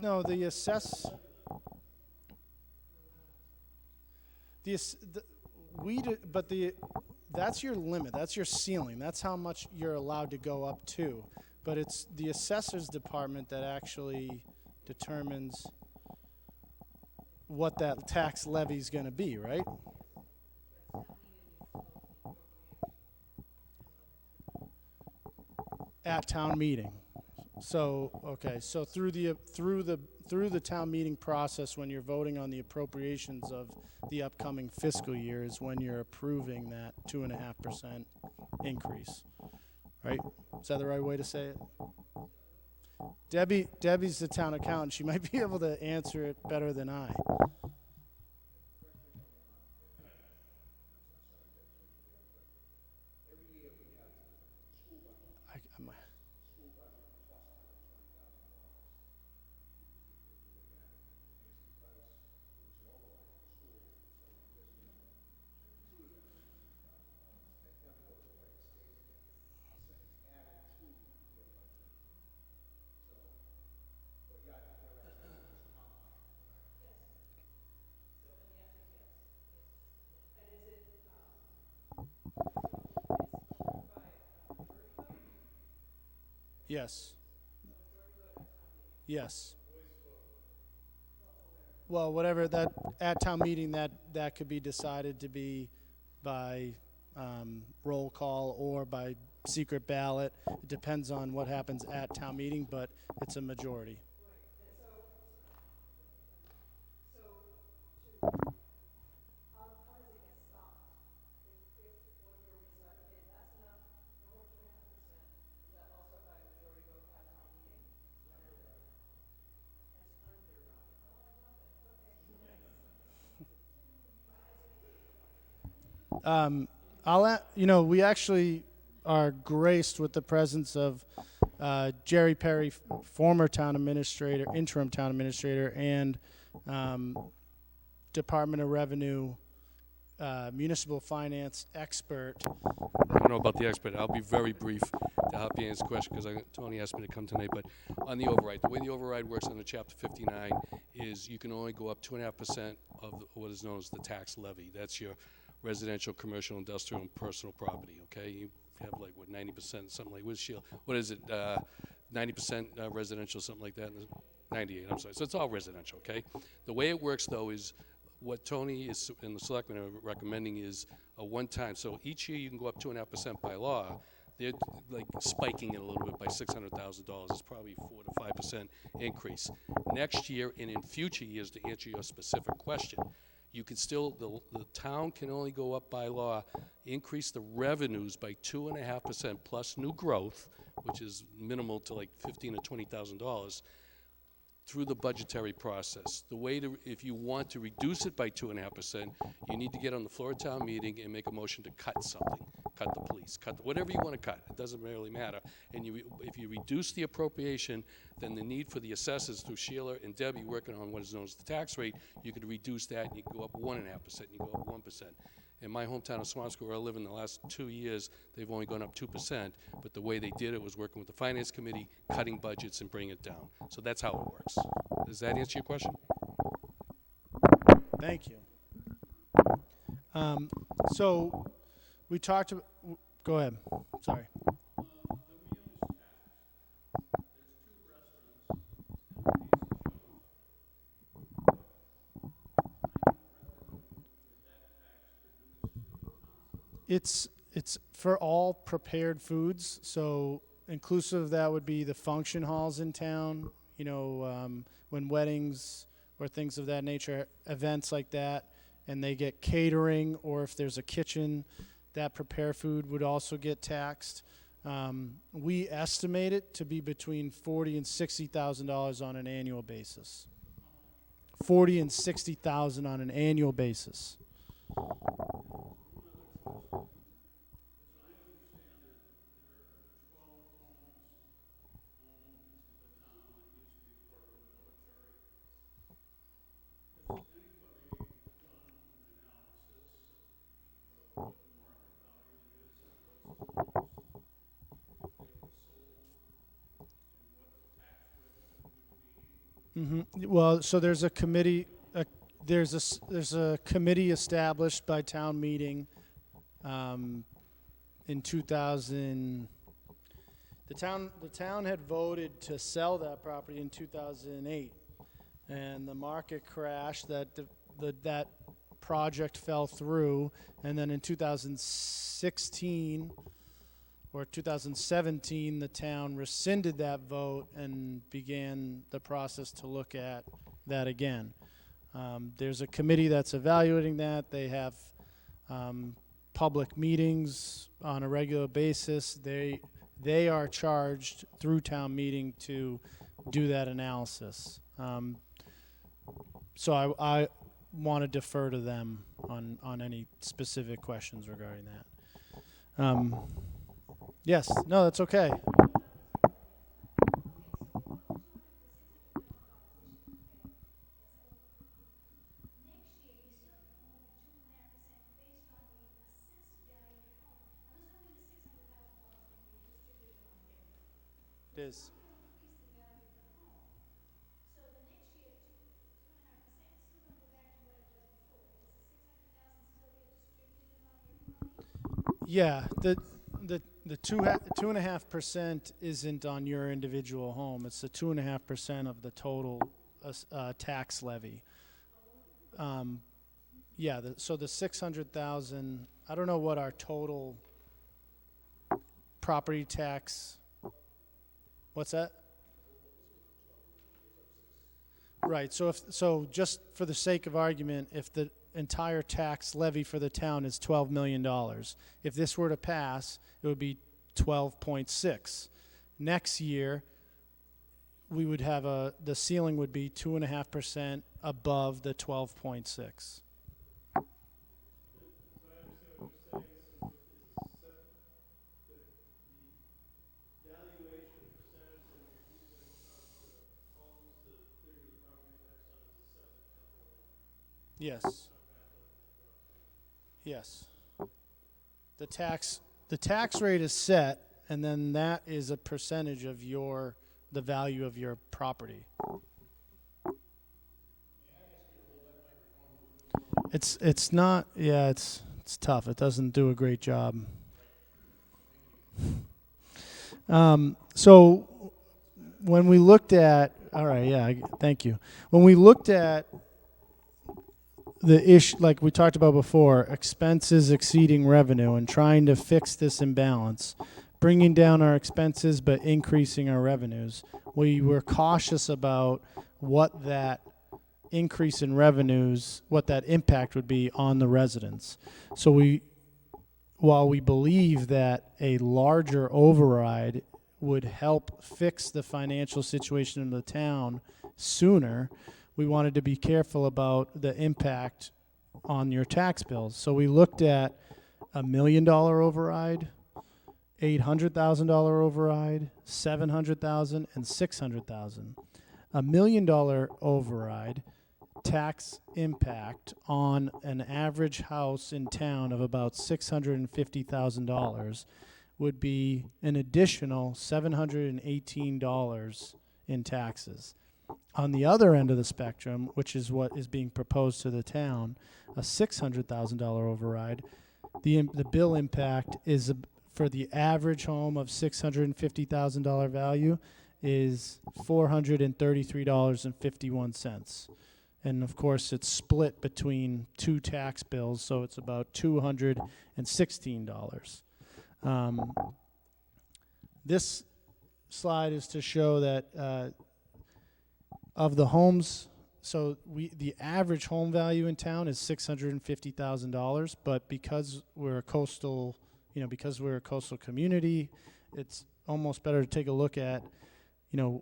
no, the assess, that's your limit, that's your ceiling, that's how much you're allowed to go up to. But it's the assessor's department that actually determines what that tax levy is going to be, right? At town meeting. So, okay, so through the town meeting process, when you're voting on the appropriations of the upcoming fiscal year, is when you're approving that 2.5% increase, right? Is that the right way to say it? Debbie's the town accountant. She might be able to answer it better than I. I might. Yes. Yes. Well, whatever that at town meeting, that could be decided to be by roll call or by secret ballot. It depends on what happens at town meeting, but it's a majority. We actually are graced with the presence of Jerry Perry, former town administrator, interim town administrator, and Department of Revenue municipal finance expert. I don't know about the expert. I'll be very brief to help you answer the question because Tony asked me to come tonight. But on the override, the way the override works under Chapter 59 is you can only go up 2.5% of what is known as the tax levy. That's your residential, commercial, industrial, and personal property. Okay, you have like what 90%, something like. What is it? 90% residential, something like that. 98. I'm sorry. So it's all residential. Okay. The way it works though is what Tony is and the selectmen are recommending is a one-time. So each year you can go up 2.5% by law. They're like spiking it a little bit by $600,000. It's probably 4 to 5% increase. Next year and in future years, to answer your specific question, you can still the town can only go up by law, increase the revenues by 2.5% plus new growth, which is minimal to like $15,000 or $20,000. Through the budgetary process. The way to, if you want to reduce it by 2.5%, you need to get on the floor of town meeting and make a motion to cut something. Cut the police, whatever you want to cut. It doesn't really matter. And if you reduce the appropriation, then the need for the assessors through Sheila and Debbie working on what is known as the tax rate, you could reduce that and you can go up 1.5%, and you go up 1%. In my hometown of Swampscott, where I live in the last 2 years, they've only gone up 2%, but the way they did it was working with the Finance Committee, cutting budgets and bringing it down. So that's how it works. Does that answer your question? Thank you. So we talked about, go ahead, sorry. It's for all prepared foods, so inclusive of that would be the function halls in town, you know, when weddings or things of that nature, events like that, and they get catering, or if there's a kitchen that prepare food would also get taxed. We estimate it to be between $40,000 and $60,000 on an annual basis. 40 and 60,000 on an annual basis. Well, so there's a committee. There's a committee established by town meeting in 2000. The town had voted to sell that property in 2008, and the market crashed. That project fell through, and then in 2016 or 2017, the town rescinded that vote and began the process to look at that again. There's a committee that's evaluating that. They have public meetings on a regular basis. They are charged through town meeting to do that analysis. So I want to defer to them on any specific questions regarding that. Yes, no, that's okay. It is. Yeah, the 2.5% isn't on your individual home. It's the 2.5% of the total tax levy. Yeah, so the 600,000. I don't know what our total property tax. What's that? Right. So just for the sake of argument, if the entire tax levy for the town is $12 million, if this were to pass, it would be 12.6. Next year, we would have the ceiling would be 2.5% above the 12.6. Yes. Yes. The tax rate is set, and then that is a percentage of the value of your property. It's not. Yeah, it's tough. It doesn't do a great job. So when we looked at, all right, yeah, thank you. When we looked at the issue, like we talked about before, expenses exceeding revenue and trying to fix this imbalance, bringing down our expenses but increasing our revenues, we were cautious about what that increase in revenues, what that impact would be on the residents. So while we believe that a larger override would help fix the financial situation in the town sooner, we wanted to be careful about the impact on your tax bills. So we looked at $1 million override, $800,000 override, $700,000, and $600,000. $1 million override tax impact on an average house in town of about $650,000 would be an additional $718 in taxes. On the other end of the spectrum, which is what is being proposed to the town, a $600,000 override, the bill impact is for the average home of $650,000 value is $433.51. And of course, it's split between two tax bills, so it's about $216. This slide is to show that of the homes, so the average home value in town is $650,000, but because we're a coastal, because we're a coastal community, it's almost better to take a look at,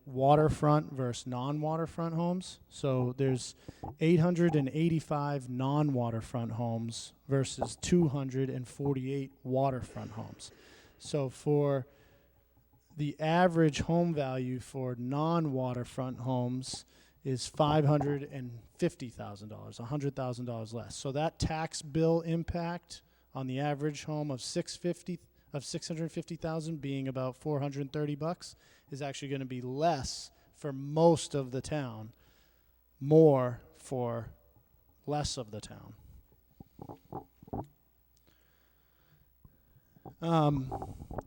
waterfront versus non-waterfront homes. So there's 885 non-waterfront homes versus 248 waterfront homes. So for the average home value for non-waterfront homes is $550,000, $100,000 less. So that tax bill impact on the average home of 650,000 being about $430 is actually going to be less for most of the town, more for less of the town.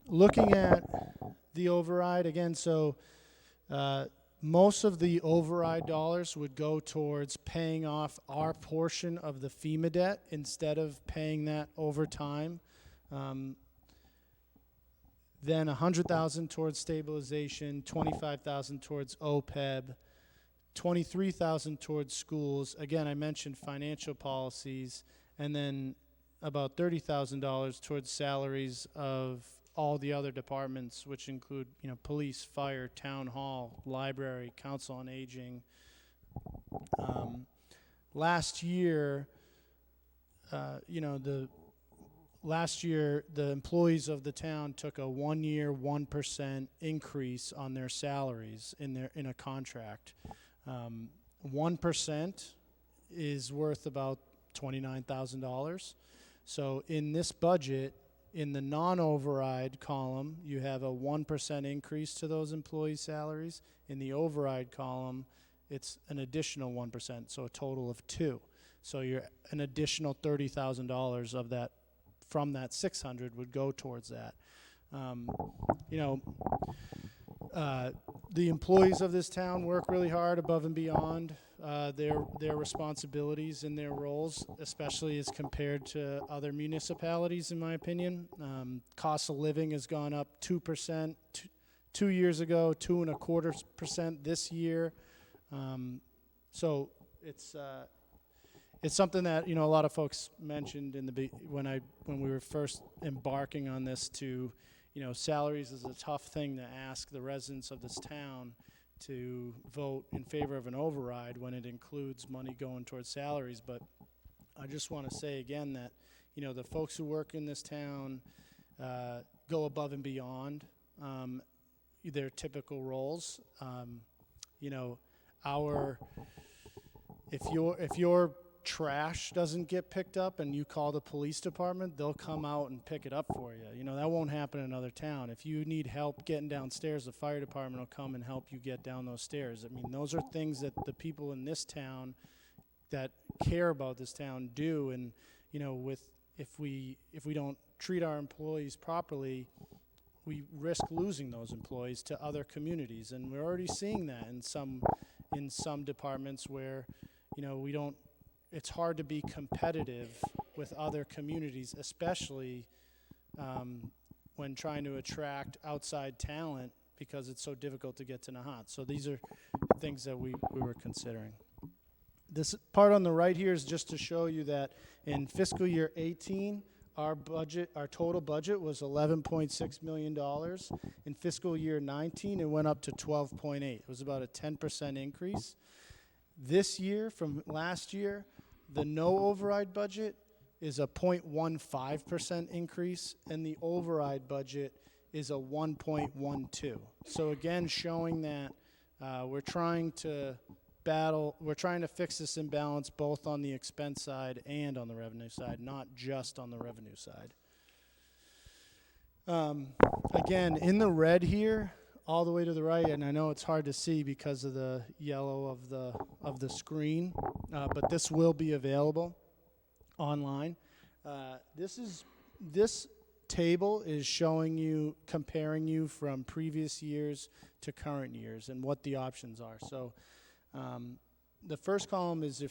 Looking at the override again, so most of the override dollars would go towards paying off our portion of the FEMA debt instead of paying that over time. Then $100,000 towards stabilization, $25,000 towards OPEB, $23,000 towards schools. Again, I mentioned financial policies, and then about $30,000 towards salaries of all the other departments, which include, police, fire, town hall, library, council on aging. Last year, the employees of the town took a 1 year, 1% increase on their salaries in a contract. 1% is worth about $29,000. So in this budget, in the non-override column, you have a 1% increase to those employees' salaries. In the override column, it's an additional 1%, so a total of 2. So you're an additional $30,000 of that from that 600 would go towards that. The employees of this town work really hard above and beyond their responsibilities and their roles, especially as compared to other municipalities, in my opinion. Cost of living has gone up 2% 2 years ago, 2.25% this year. So it's something that a lot of folks mentioned when we were first embarking on this. Salaries is a tough thing to ask the residents of this town to vote in favor of an override when it includes money going towards salaries. But I just want to say again that the folks who work in this town go above and beyond their typical roles. If your trash doesn't get picked up and you call the police department, they'll come out and pick it up for you. That won't happen in another town. If you need help getting downstairs, the fire department will come and help you get down those stairs. I mean, those are things that the people in this town that care about this town do. And if we don't treat our employees properly, we risk losing those employees to other communities. And we're already seeing that in some departments where it's hard to be competitive with other communities, especially when trying to attract outside talent because it's so difficult to get to Nahant. So these are things that we were considering. This part on the right here is just to show you that in fiscal year 18, our total budget was $11.6 million. In fiscal year 19, it went up to 12.8. It was about a 10% increase. This year, from last year, the no override budget is a 0.15% increase, and the override budget is a 1.12. So again, showing that we're trying to fix this imbalance both on the expense side and on the revenue side, not just on the revenue side. Again, in the red here, all the way to the right, and I know it's hard to see because of the yellow of the screen, but this will be available online. This table is showing you, comparing you from previous years to current years and what the options are. So the first column is your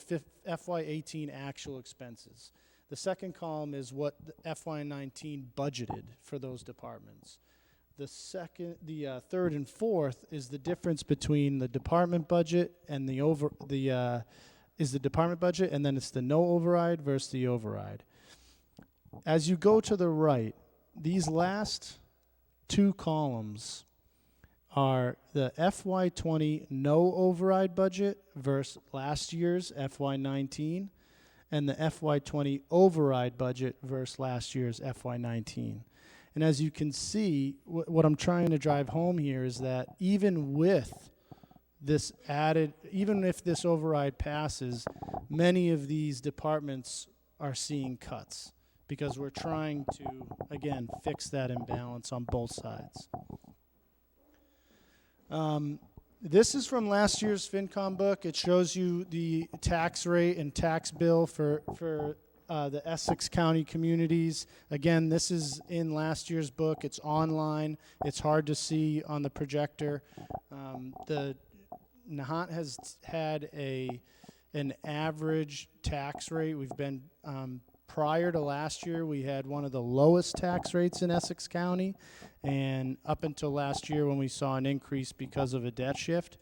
FY18 actual expenses. The second column is what the FY19 budgeted for those departments. The third and fourth is the difference between the department budget and is the department budget, and then it's the no override versus the override. As you go to the right, these last two columns are the FY20 no override budget versus last year's FY19, and the FY20 override budget versus last year's FY19. And as you can see, what I'm trying to drive home here is that even with this added, even if this override passes, many of these departments are seeing cuts because we're trying to, again, fix that imbalance on both sides. This is from last year's FinCom book. It shows you the tax rate and tax bill for the Essex County communities. Again, this is in last year's book. It's online. It's hard to see on the projector. The Nahant has had an average tax rate. We've been prior to last year, we had one of the lowest tax rates in Essex County, and up until last year when we saw an increase because of a debt shift.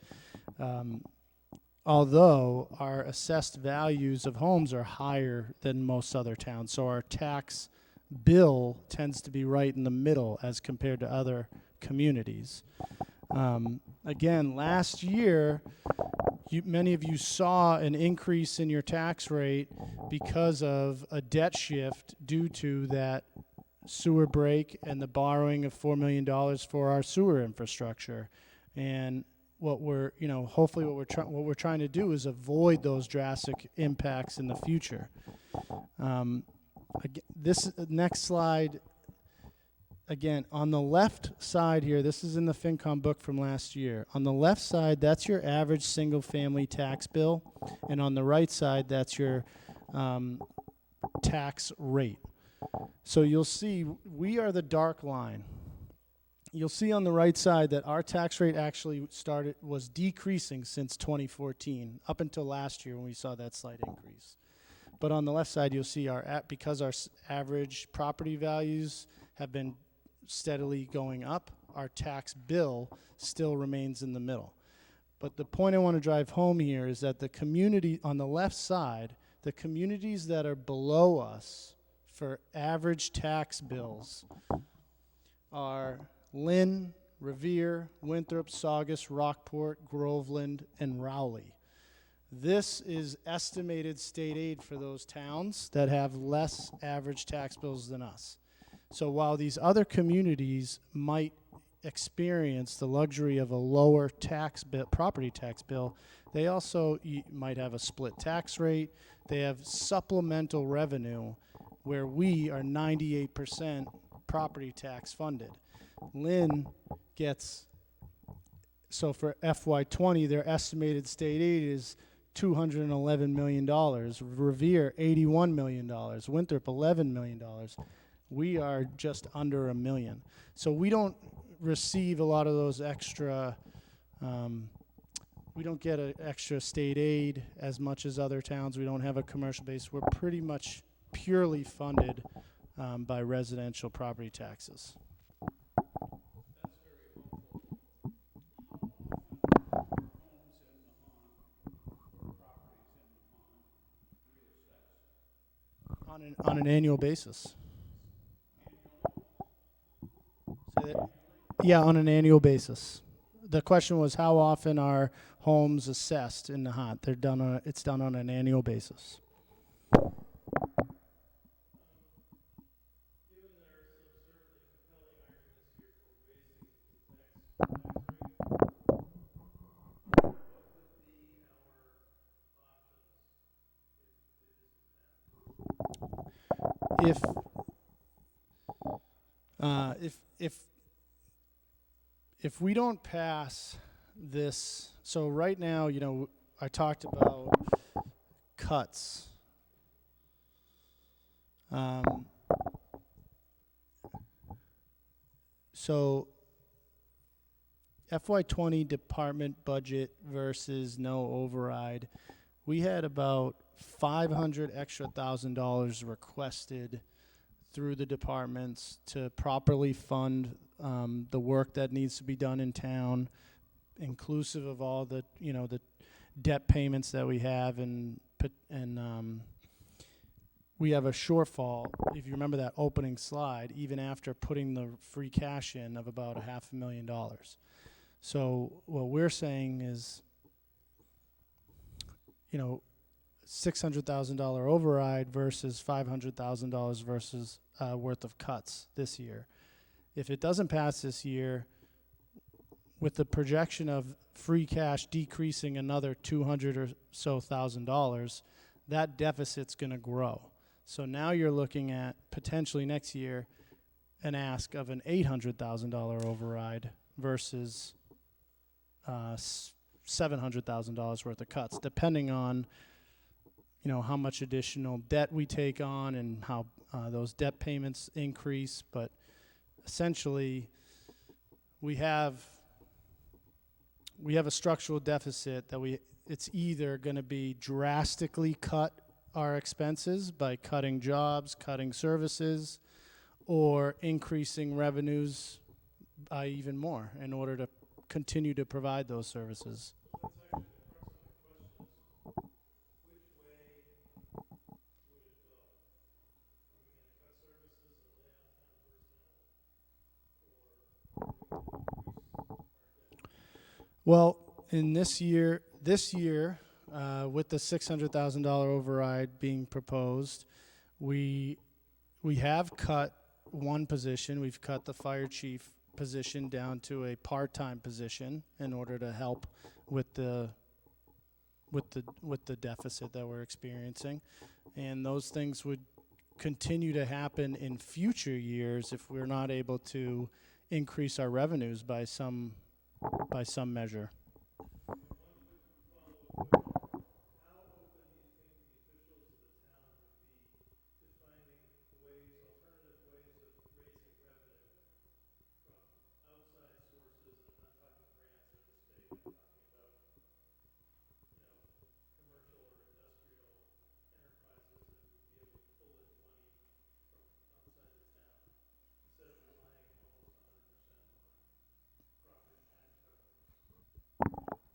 Although our assessed values of homes are higher than most other towns, so our tax bill tends to be right in the middle as compared to other communities. Again, last year, many of you saw an increase in your tax rate because of a debt shift due to that sewer break and the borrowing of $4 million for our sewer infrastructure. And what we're, hopefully what we're trying to do is avoid those drastic impacts in the future. This next slide, again, on the left side here, this is in the FinCom book from last year. On the left side, that's your average single-family tax bill, and on the right side, that's your tax rate. So you'll see we are the dark line. You'll see on the right side that our tax rate actually was decreasing since 2014, up until last year when we saw that slight increase. But on the left side, you'll see because our average property values have been steadily going up, our tax bill still remains in the middle. But the point I want to drive home here is that the community on the left side, the communities that are below us for average tax bills are Lynn, Revere, Winthrop, Saugus, Rockport, Groveland, and Rowley. This is estimated state aid for those towns that have less average tax bills than us. So while these other communities might experience the luxury of a lower tax bill, property tax bill, they also might have a split tax rate. They have supplemental revenue where we are 98% property tax funded. Lynn gets, so for FY20, their estimated state aid is $211 million. Revere, $81 million. Winthrop, $11 million. We are just under $1 million. So we don't receive a lot of those extra, we don't get an extra state aid as much as other towns. We don't have a commercial base. We're pretty much purely funded by residential property taxes. On an annual basis. Yeah, on an annual basis. The question was how often are homes assessed in Nahant? It's done on an annual basis. If we don't pass this, so right now, I talked about cuts. So FY20 department budget versus no override, we had about $500 extra $1,000 requested through the departments to properly fund the work that needs to be done in town, inclusive of all the, the debt payments that we have, and we have a shortfall, if you remember that opening slide, even after putting the free cash in of about $500,000. So what we're saying is, $600,000 override versus $500,000 versus worth of cuts this year. If it doesn't pass this year, with the projection of free cash decreasing another $200,000 or so, that deficit's going to grow. So now you're looking at potentially next year an ask of an $800,000 override versus $700,000 worth of cuts, depending on how much additional debt we take on and how those debt payments increase. But essentially, we have a structural deficit that it's either going to be drastically cut our expenses by cutting jobs, cutting services, or increasing revenues by even more in order to continue to provide those services. Well, in this year, with the $600,000 override being proposed, we have cut one position. We've cut the fire chief position down to a part-time position in order to help with the deficit that we're experiencing, and those things would continue to happen in future years if we're not able to increase our revenues by some measure.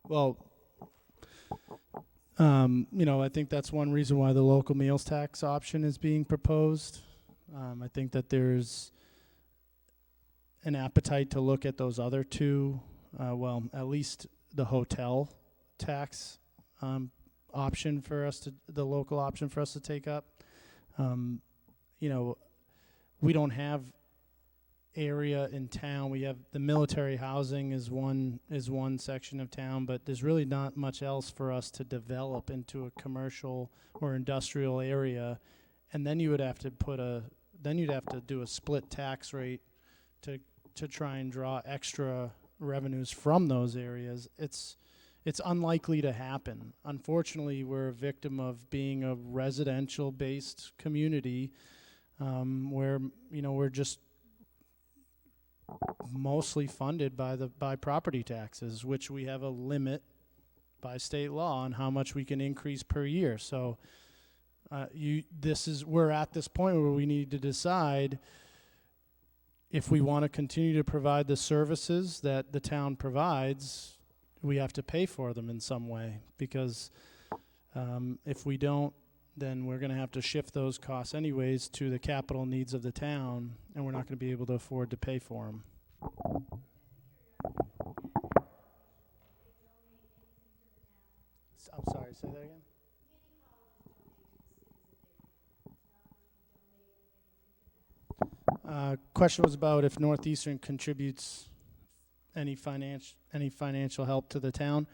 Well, I think that's one reason why the local meals tax option is being proposed. I think that there's an appetite to look at those other two, at least the hotel tax option for us the local option for us to take up. We don't have area in town. We have the military housing is one section of town, but there's really not much else for us to develop into a commercial or industrial area. And then you'd have to do a split tax rate to try and draw extra revenues from those areas. It's unlikely to happen. Unfortunately, we're a victim of being a residential based community, where we're just mostly funded by property taxes, which we have a limit by state law on how much we can increase per year. So we're at this point where we need to decide if we want to continue to provide the services that the town provides. We have to pay for them in some way, because if we don't, then we're going to have to shift those costs anyways to the capital needs of the town, and we're not going to be able to afford to pay for them. I'm sorry, say that again? Question was about if Northeastern contributes any financial help to the town.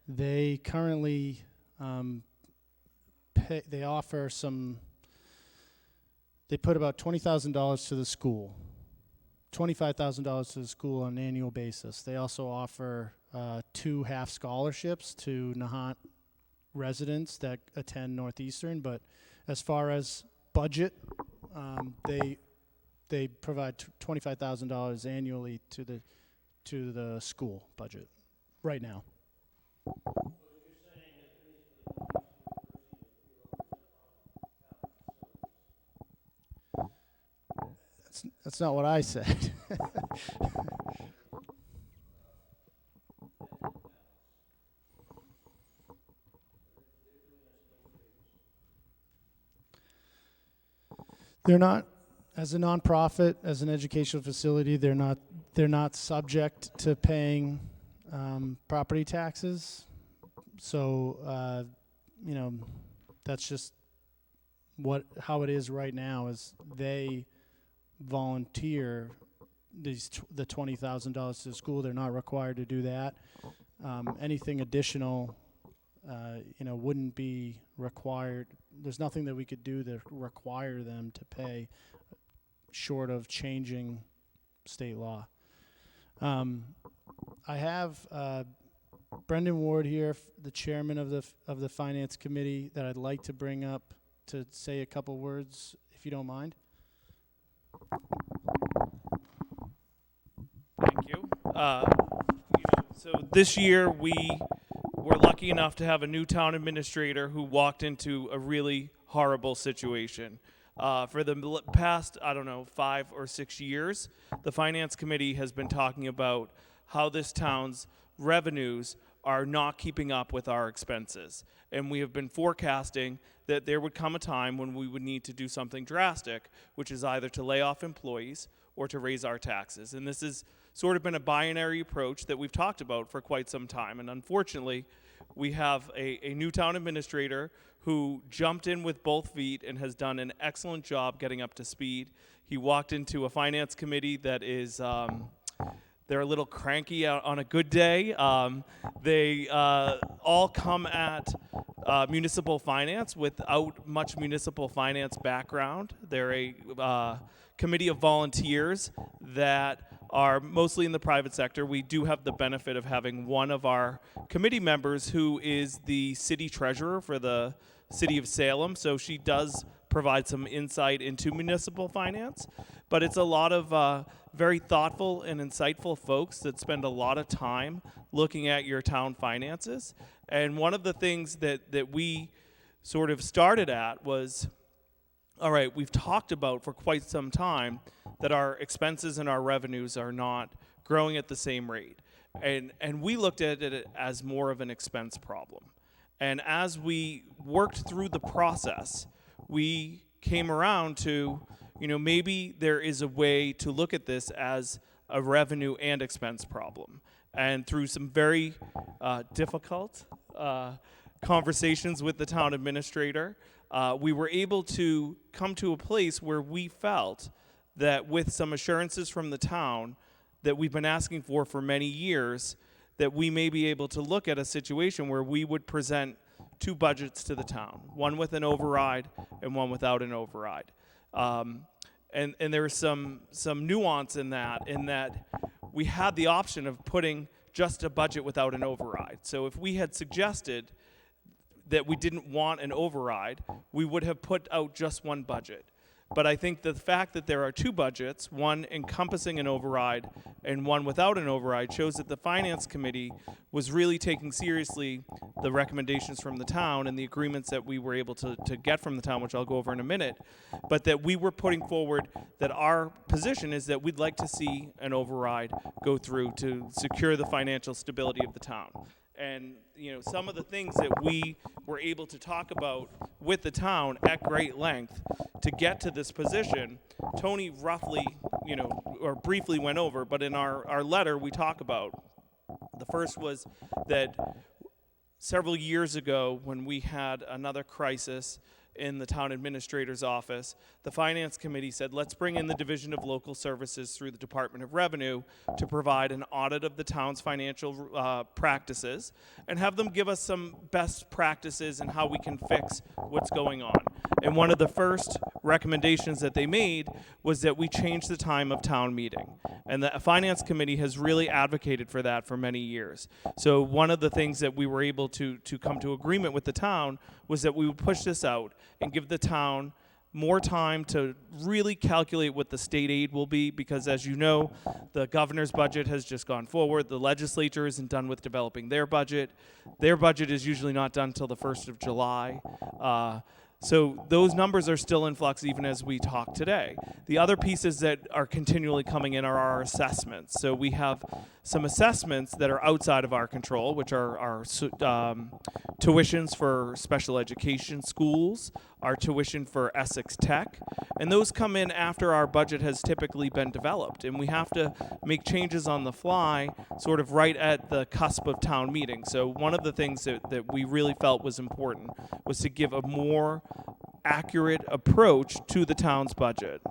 They currently they offer they put about $20,000 to the school, $25,000 to the school on an annual basis. They also offer 2 half scholarships to Nahant residents that attend Northeastern. But as far as budget, they provide $25,000 annually to the school budget right now. That's not what I said. They're not, as a nonprofit, as an educational facility, they're not subject to paying property taxes. So, you know, that's just how it is right now. Is they volunteer the $20,000 to the school. They're not required to do that. Anything additional, wouldn't be required. There's nothing that we could do to require them to pay, short of changing state law. I have Brendan Ward here, the chairman of the finance committee, that I'd like to bring up to say a couple words, if you don't mind. Thank you. So this year we were lucky enough to have a new town administrator who walked into a really horrible situation. For the past, 5 or 6 years, the Finance Committee has been talking about how this town's revenues are not keeping up with our expenses. And we have been forecasting that there would come a time when we would need to do something drastic, which is either to lay off employees or to raise our taxes. And this has sort of been a binary approach that we've talked about for quite some time. And unfortunately, we have a new town administrator who jumped in with both feet and has done an excellent job getting up to speed. He walked into a finance committee that is, they're a little cranky on a good day. They all come at municipal finance without much municipal finance background. They're a committee of volunteers that are mostly in the private sector. We do have the benefit of having one of our committee members who is the city treasurer for the city of Salem, so she does provide some insight into municipal finance. But it's a lot of very thoughtful and insightful folks that spend a lot of time looking at your town finances. And one of the things that we sort of started at was, all right, we've talked about for quite some time that our expenses and our revenues are not growing at the same rate. And we looked at it as more of an expense problem. And as we worked through the process, we came around to, maybe there is a way to look at this as a revenue and expense problem. And through some very difficult conversations with the town administrator, we were able to come to a place where we felt that with some assurances from the town that we've been asking for many years, that we may be able to look at a situation where we would present two budgets to the town, one with an override and one without an override. And there was some nuance in that we had the option of putting just a budget without an override. So if we had suggested that we didn't want an override, we would have put out just one budget. But I think the fact that there are two budgets, one encompassing an override and one without an override, shows that the Finance Committee was really taking seriously the recommendations from the town and the agreements that we were able to get from the town, which I'll go over in a minute, but that we were putting forward that our position is that we'd like to see an override go through to secure the financial stability of the town. And some of the things that we were able to talk about with the town at great length to get to this position, Tony roughly, or briefly went over, but in our letter we talk about. The first was that several years ago when we had another crisis in the town administrator's office, the Finance Committee said, let's bring in the Division of Local Services through the Department of Revenue to provide an audit of the town's financial practices and have them give us some best practices and how we can fix what's going on. And one of the first recommendations that they made was that we change the time of town meeting. And the Finance Committee has really advocated for that for many years. So one of the things that we were able to come to agreement with the town was that we would push this out and give the town more time to really calculate what the state aid will be, because as you know, the governor's budget has just gone forward. The legislature isn't done with developing their budget. Their budget is usually not done until the 1st of July. So those numbers are still in flux even as we talk today. The other pieces that are continually coming in are our assessments. So we have some assessments that are outside of our control, which are our tuitions for special education schools, our tuition for Essex Tech, and those come in after our budget has typically been developed. And we have to make changes on the fly, sort of right at the cusp of town meeting. So one of the things that we really felt was important was to give a more accurate approach to the town's budget.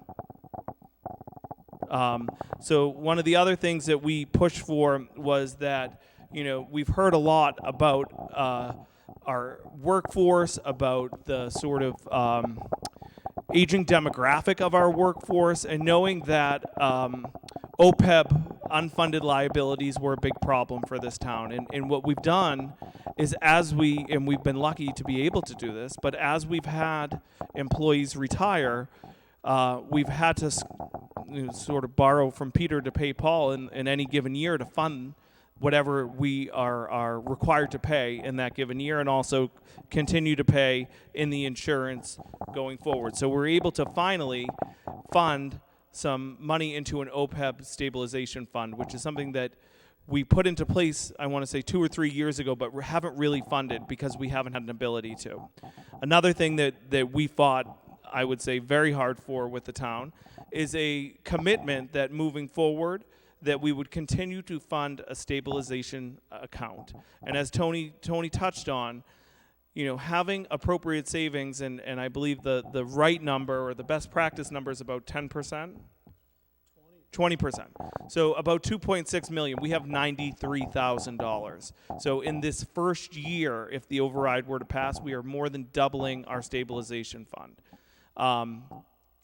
So one of the other things that we pushed for was that, we've heard a lot about our workforce, about the sort of aging demographic of our workforce, and knowing that OPEB unfunded liabilities were a big problem for this town. And what we've done is we've been lucky to be able to do this, but as we've had employees retire, we've had to sort of borrow from Peter to pay Paul in any given year to fund whatever we are required to pay in that given year, and also continue to pay in the insurance going forward. So we're able to finally fund some money into an OPEB stabilization fund, which is something that we put into place, I want to say 2 or 3 years ago, but we haven't really funded because we haven't had an ability to. Another thing that we fought, I would say, very hard for with the town is a commitment that moving forward that we would continue to fund a stabilization account. And as Tony touched on, having appropriate savings, and I believe the right number or the best practice number is about 10%. 20%. So about 2.6 million. We have $93,000. So in this first year, if the override were to pass, we are more than doubling our stabilization fund.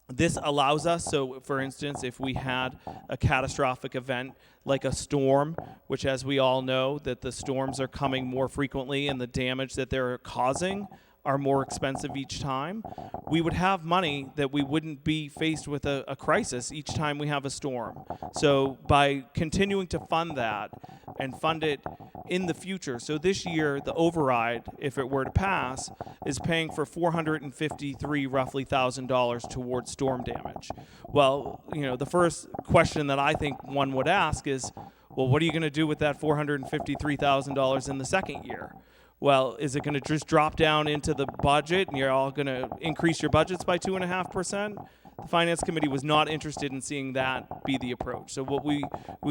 This allows us, so for instance, if we had a catastrophic event like a storm, which as we all know that the storms are coming more frequently and the damage that they're causing are more expensive each time, we would have money that we wouldn't be faced with a crisis each time we have a storm. So by continuing to fund that and fund it in the future, so this year the override, if it were to pass, is paying for $453 roughly $1,000 towards storm damage. Well, the first question that I think one would ask is, well, what are you going to do with that $453,000 in the second year? Well, is it going to just drop down into the budget and you're all going to increase your budgets by 2.5%? The Finance Committee was not interested in seeing that be the approach. So what we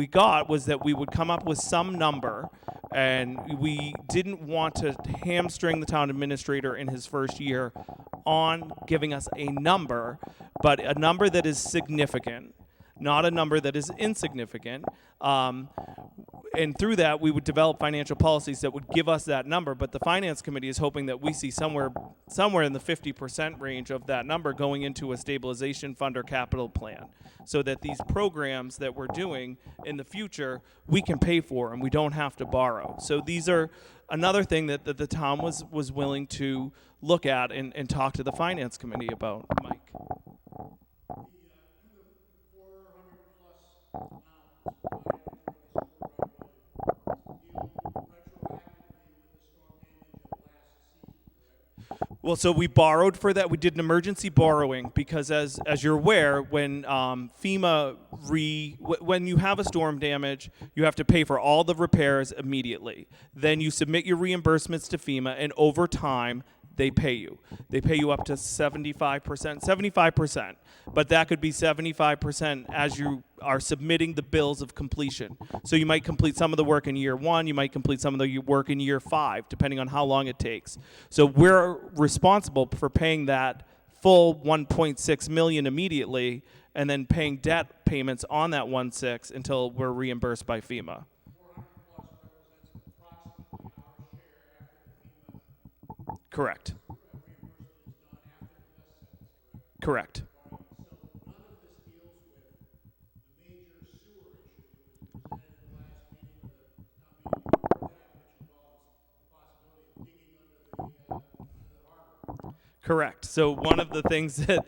got was that we would come up with some number, and we didn't want to hamstring the town administrator in his first year on giving us a number, but a number that is significant, not a number that is insignificant. And through that, we would develop financial policies that would give us that number. But the Finance Committee is hoping that we see somewhere in the 50% range of that number going into a stabilization fund or capital plan, so that these programs that we're doing in the future, we can pay for and we don't have to borrow. So these are another thing that the town was willing to look at and talk to the Finance Committee about. Mike. Well, so we borrowed for that. We did an emergency borrowing because, as you're aware, when when you have a storm damage, you have to pay for all the repairs immediately. Then you submit your reimbursements to FEMA, and over time, they pay you. They pay you up to 75%, but that could be 75% as you are submitting the bills of completion. So you might complete some of the work in year 1, you might complete some of the work in year 5, depending on how long it takes. So we're responsible for paying that full 1.6 million immediately, and then paying debt payments on that 1.6 until we're reimbursed by FEMA. Correct. Correct. Correct. So one of the things that,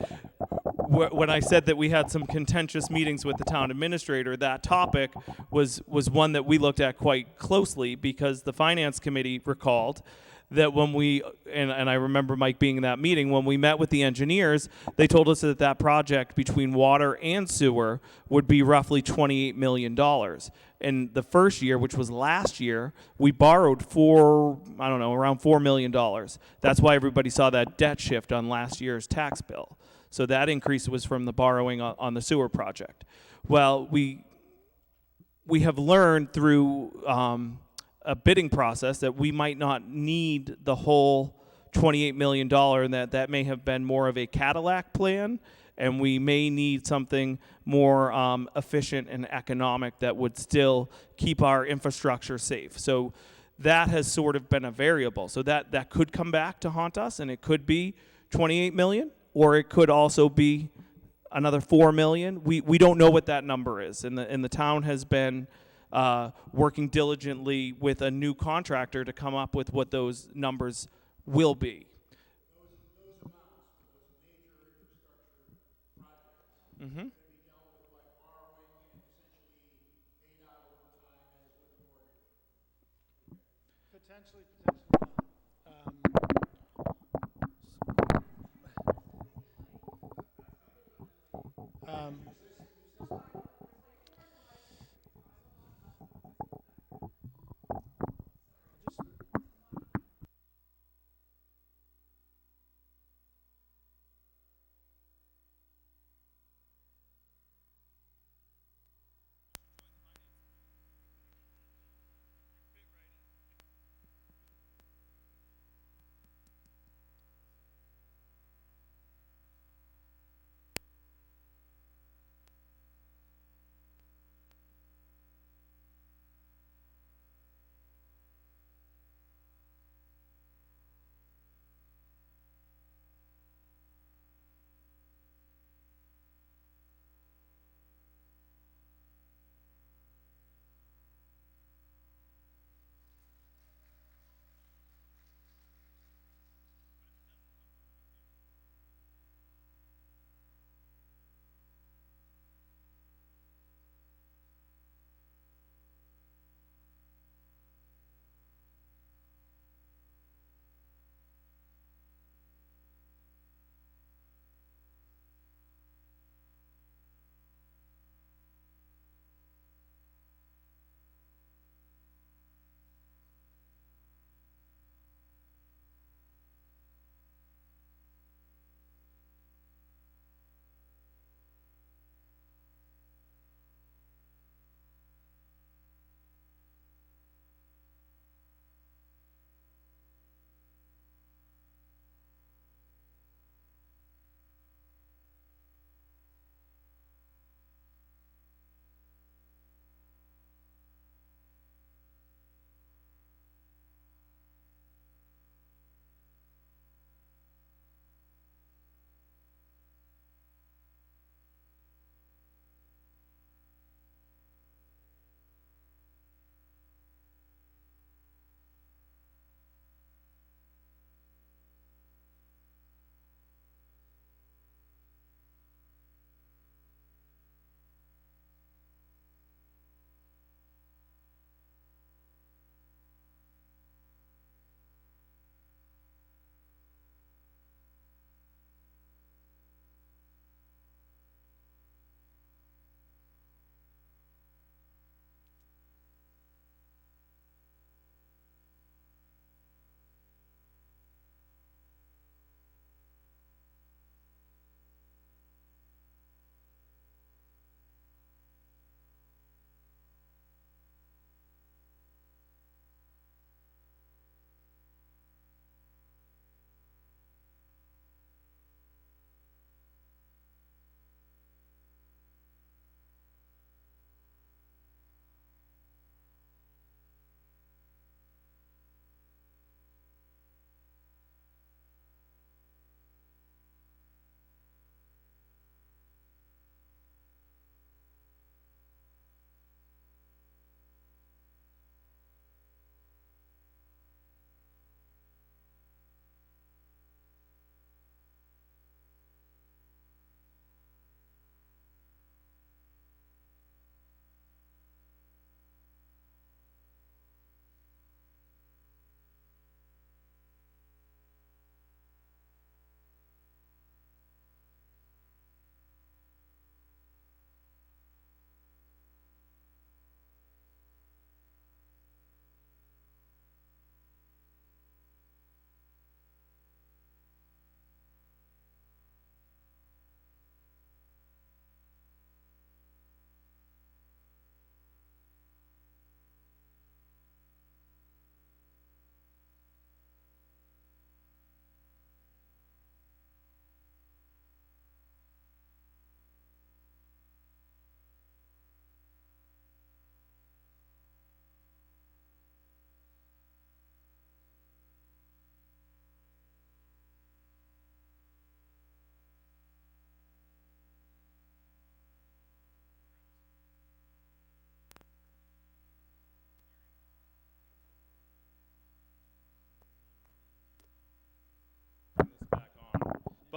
when I said that we had some contentious meetings with the town administrator, that topic was one that we looked at quite closely, because the Finance Committee recalled that when we, and I remember Mike being in that meeting, when we met with the engineers, they told us that that project between water and sewer would be roughly $28 million. And the first year, which was last year, we borrowed around $4 million. That's why everybody saw that debt shift on last year's tax bill. So that increase was from the borrowing on the sewer project. Well, we have learned through a bidding process that we might not need the whole $28 million, and that may have been more of a Cadillac plan, and we may need something more efficient and economic that would still keep our infrastructure safe. So that has sort of been a variable. So that could come back to haunt us, and it could be $28 million, or it could also be another $4 million. We don't know what that number is, and the town has been working diligently with a new contractor to come up with what those numbers will be. Mm-hmm. Potentially. Um,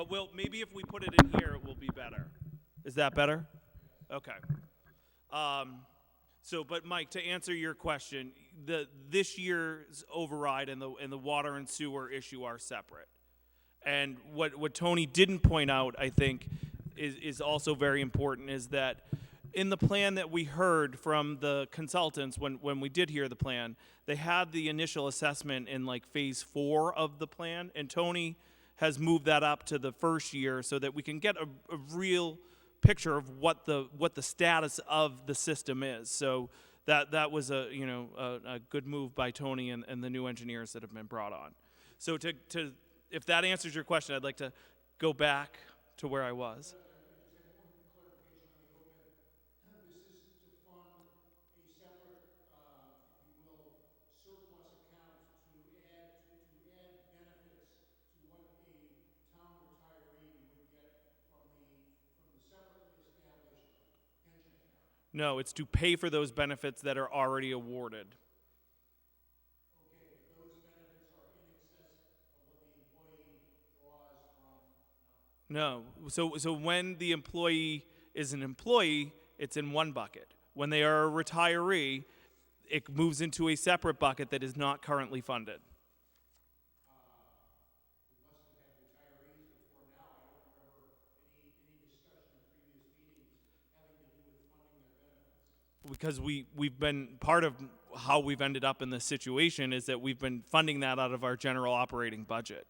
But maybe if we put it in here, it will be better. Is that better? Okay. But Mike, to answer your question, this year's override and the water and sewer issue are separate. And what Tony didn't point out, I think, is also very important, is that in the plan that we heard from the consultants when we did hear the plan, they had the initial assessment in like phase 4 of the plan, and Tony has moved that up to the first year so that we can get a real picture of what the status of the system is. So that was a good move by Tony and the new engineers that have been brought on. So if that answers your question, I'd like to go back to where I was. No, it's to pay for those benefits that are already awarded. Okay, but those benefits are in excess of what the employee draws from, no? No. So when the employee is an employee, it's in one bucket. When they are a retiree, it moves into a separate bucket that is not currently funded. We must have had retirees before now. I don't remember any discussion in previous meetings having to do with funding their benefits. Because we've been, part of how we've ended up in this situation is that we've been funding that out of our general operating budget.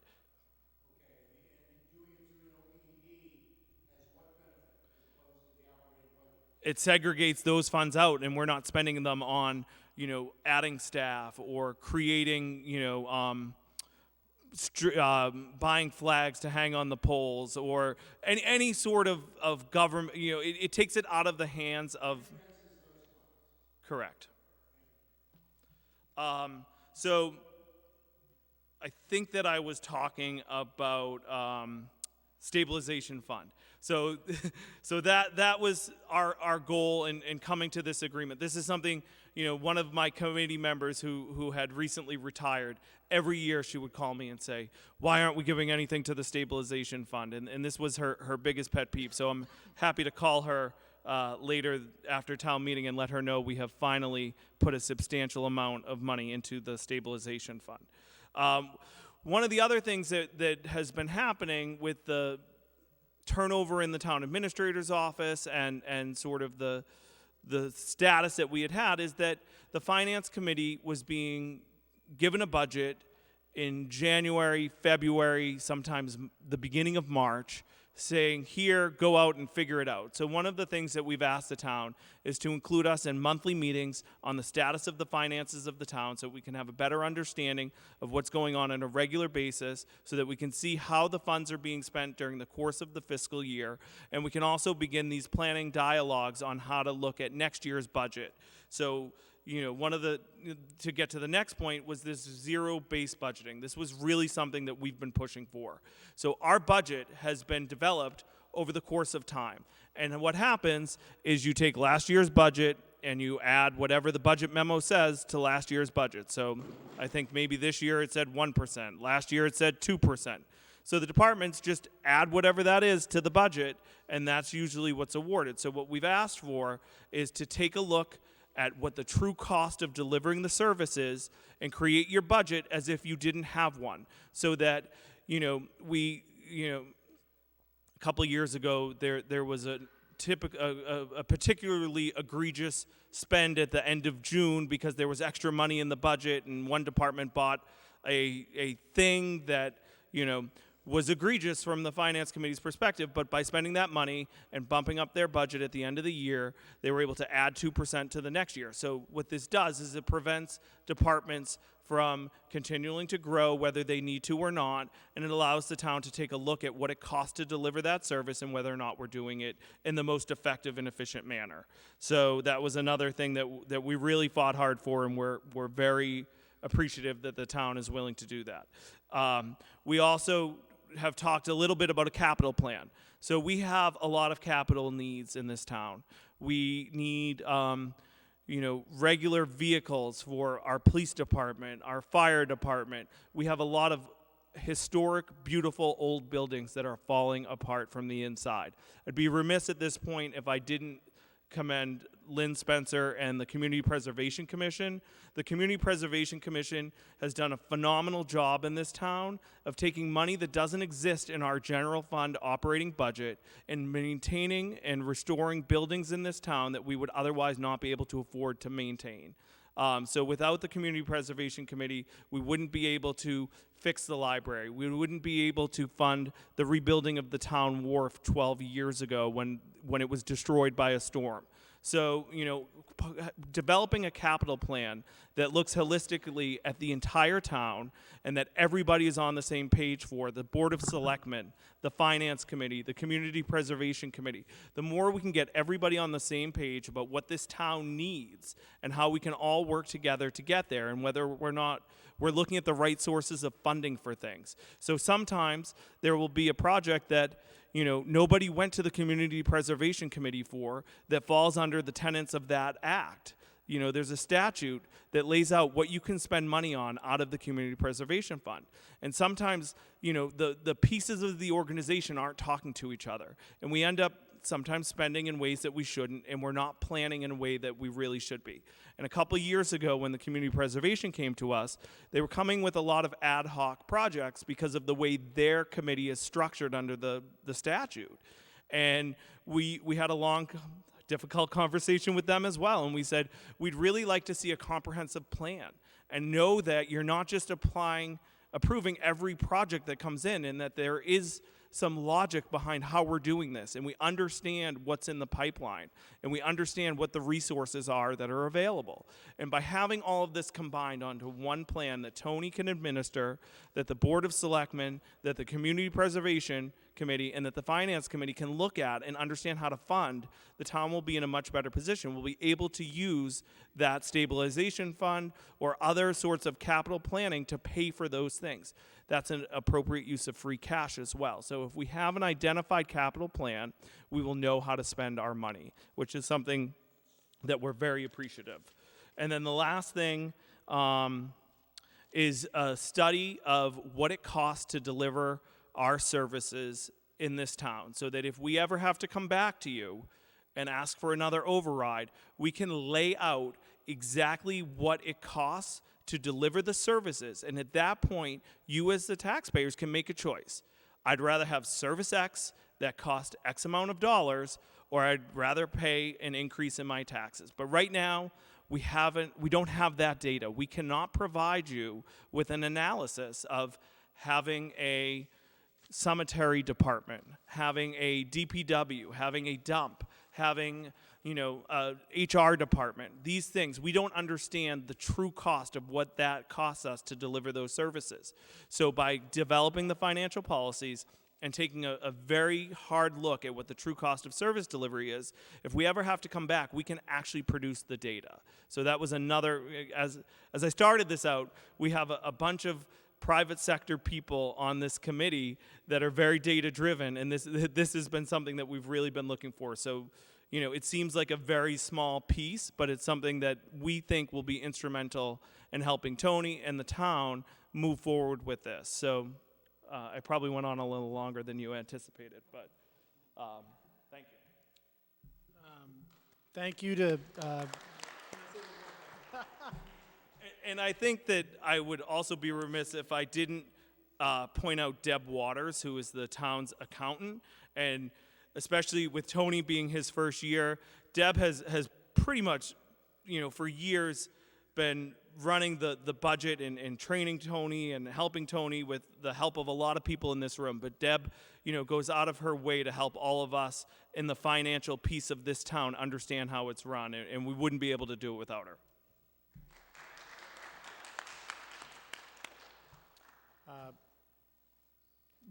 Okay, and doing it through an OPEB has what benefit as opposed to the operating budget? It segregates those funds out, and we're not spending them on, adding staff or creating, buying flags to hang on the poles or any sort of government. It takes it out of the hands of. Correct. So I think that I was talking about stabilization fund. So that was our goal in coming to this agreement. This is something, one of my committee members who had recently retired, every year she would call me and say, why aren't we giving anything to the stabilization fund? And this was her biggest pet peeve. So I'm happy to call her later after town meeting and let her know we have finally put a substantial amount of money into the stabilization fund. One of the other things that has been happening with the turnover in the town administrator's office and sort of the status that we had is that the finance committee was being given a budget in January, February, sometimes the beginning of March, saying, here, go out and figure it out. So one of the things that we've asked the town is to include us in monthly meetings on the status of the finances of the town so we can have a better understanding of what's going on a regular basis so that we can see how the funds are being spent during the course of the fiscal year. And we can also begin these planning dialogues on how to look at next year's budget. So one of to get to the next point was this zero-based budgeting. This was really something that we've been pushing for. So our budget has been developed over the course of time. And what happens is you take last year's budget and you add whatever the budget memo says to last year's budget. So I think maybe this year it said 1%. Last year it said 2%. So the departments just add whatever that is to the budget, and that's usually what's awarded. So what we've asked for is to take a look at what the true cost of delivering the service is and create your budget as if you didn't have one. So that, a couple of years ago, there was a particularly egregious spend at the end of June because there was extra money in the budget and one department bought a thing that, was egregious from the finance committee's perspective, but by spending that money and bumping up their budget at the end of the year, they were able to add 2% to the next year. So what this does is it prevents departments from continuing to grow whether they need to or not, and it allows the town to take a look at what it costs to deliver that service and whether or not we're doing it in the most effective and efficient manner. So that was another thing that we really fought hard for, and we're very appreciative that the town is willing to do that. We also have talked a little bit about a capital plan. So we have a lot of capital needs in this town. We need, regular vehicles for our police department, our fire department. We have a lot of historic, beautiful old buildings that are falling apart from the inside. I'd be remiss at this point if I didn't commend Lynn Spencer and the Community Preservation Commission. The Community Preservation Commission has done a phenomenal job in this town of taking money that doesn't exist in our general fund operating budget and maintaining and restoring buildings in this town that we would otherwise not be able to afford to maintain. So without the Community Preservation Committee, we wouldn't be able to fix the library. We wouldn't be able to fund the rebuilding of the town wharf 12 years ago when it was destroyed by a storm. So, developing a capital plan that looks holistically at the entire town and that everybody is on the same page for, the Board of Selectmen, the Finance Committee, the Community Preservation Committee, the more we can get everybody on the same page about what this town needs and how we can all work together to get there, and whether we're looking at the right sources of funding for things. So sometimes there will be a project that nobody went to the Community Preservation Committee for that falls under the tenets of that act. There's a statute that lays out what you can spend money on out of the Community Preservation Fund. And sometimes, the pieces of the organization aren't talking to each other. And we end up sometimes spending in ways that we shouldn't, and we're not planning in a way that we really should be. And a couple of years ago, when the Community Preservation came to us, they were coming with a lot of ad hoc projects because of the way their committee is structured under the statute. And we had a long, difficult conversation with them as well, and we said, we'd really like to see a comprehensive plan and know that you're not just approving every project that comes in, and that there is some logic behind how we're doing this, and we understand what's in the pipeline, and we understand what the resources are that are available. And by having all of this combined onto one plan that Tony can administer, that the Board of Selectmen, that the Community Preservation Committee, and that the Finance Committee can look at and understand how to fund, the town will be in a much better position. We'll be able to use that stabilization fund or other sorts of capital planning to pay for those things. That's an appropriate use of free cash as well. So if we have an identified capital plan, we will know how to spend our money, which is something that we're very appreciative. And then the last thing is a study of what it costs to deliver our services in this town, so that if we ever have to come back to you and ask for another override, we can lay out exactly what it costs to deliver the services. And at that point, you as the taxpayers can make a choice. I'd rather have service X that cost X amount of dollars, or I'd rather pay an increase in my taxes. But right now, we don't have that data. We cannot provide you with an analysis of having a cemetery department, having a DPW, having a dump, having a HR department. These things, we don't understand the true cost of what that costs us to deliver those services. So by developing the financial policies and taking a very hard look at what the true cost of service delivery is, if we ever have to come back, we can actually produce the data. So that was another, as I started this out, we have a bunch of private sector people on this committee that are very data driven, and this has been something that we've really been looking for. So, it seems like a very small piece, but it's something that we think will be instrumental in helping Tony and the town move forward with this. So I probably went on a little longer than you anticipated, but thank you. Thank you to And I think that I would also be remiss if I didn't point out Deb Waters, who is the town's accountant, and especially with Tony being his first year, Deb has pretty much, for years been running the budget and training Tony and helping Tony with the help of a lot of people in this room. But Deb, goes out of her way to help all of us in the financial piece of this town understand how it's run, and we wouldn't be able to do it without her.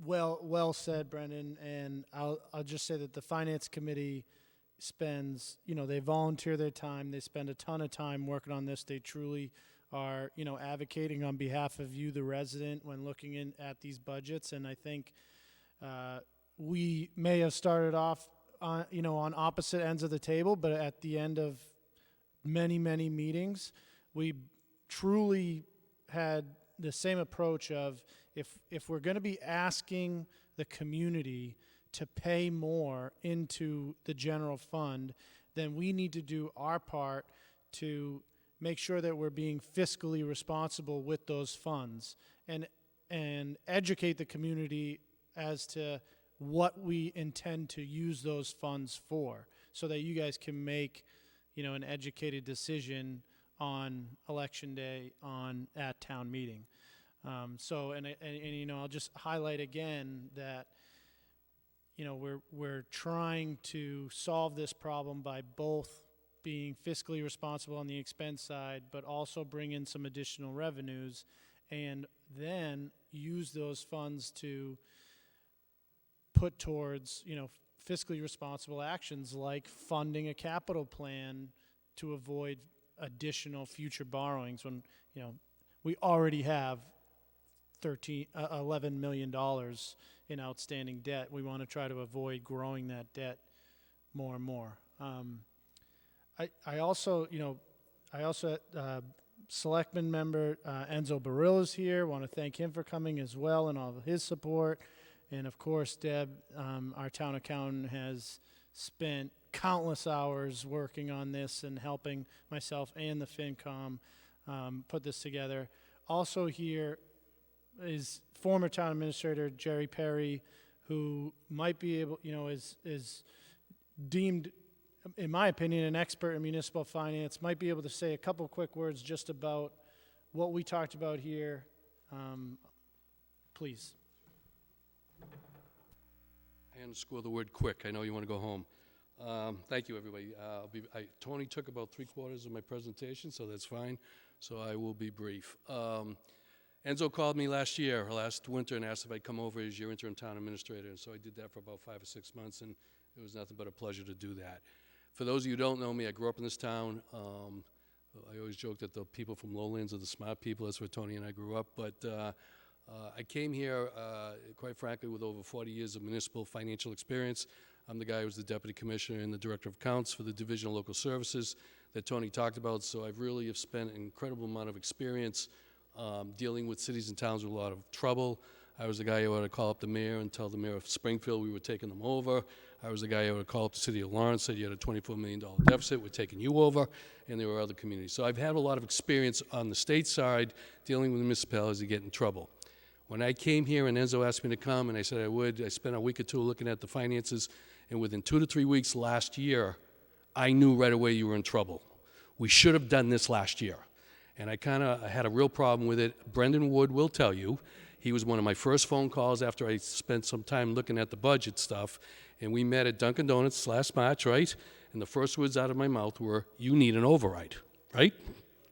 Well said, Brendan. And I'll just say that the Finance Committee spends, they volunteer their time. They spend a ton of time working on this. They truly are, advocating on behalf of you, the resident, when looking at these budgets. And I think we may have started off, on opposite ends of the table, but at the end of many, many meetings, we truly had the same approach of, if we're going to be asking the community to pay more into the general fund, then we need to do our part to make sure that we're being fiscally responsible with those funds and educate the community as to what we intend to use those funds for, so that you guys can make, an educated decision on election day at town meeting. I'll just highlight again that, we're trying to solve this problem by both being fiscally responsible on the expense side, but also bring in some additional revenues, and then use those funds to put towards, fiscally responsible actions like funding a capital plan to avoid additional future borrowings when, we already have $11 million in outstanding debt. We want to try to avoid growing that debt more and more. I also Selectman member Enzo Barilla's here. Want to thank him for coming as well and all of his support. And of course, Deb, our town accountant, has spent countless hours working on this and helping myself and the FinCom put this together. Also here is former town administrator Jerry Perry, who might be able, is deemed, in my opinion, an expert in municipal finance, might be able to say a couple quick words just about what we talked about here. Please. I underscore the word quick. I know you want to go home. Thank you, everybody. Tony took about 3/4 of my presentation, so that's fine. So I will be brief. Enzo called me last winter, and asked if I'd come over as your interim town administrator, and so I did that for about 5 or 6 months, and it was nothing but a pleasure to do that. For those of you who don't know me, I grew up in this town. I always joke that the people from Lowlands are the smart people. That's where Tony and I grew up, but I came here, quite frankly, with over 40 years of municipal financial experience. I'm the guy who was the deputy commissioner and the director of accounts for the Division of Local Services that Tony talked about, so I really have spent an incredible amount of experience dealing with cities and towns with a lot of trouble. I was the guy who would call up the mayor and tell the mayor of Springfield we were taking them over. I was the guy who would call up the city of Lawrence, said you had a $24 million deficit, we're taking you over, and there were other communities. So I've had a lot of experience on the state side dealing with municipalities that get in trouble. When I came here and Enzo asked me to come, and I said I would, I spent a week or two looking at the finances, and within 2 to 3 weeks last year, I knew right away you were in trouble. We should have done this last year. And I had a real problem with it. Brendan Wood will tell you, he was one of my first phone calls after I spent some time looking at the budget stuff, and we met at Dunkin' Donuts last March, right? And the first words out of my mouth were, you need an override, right?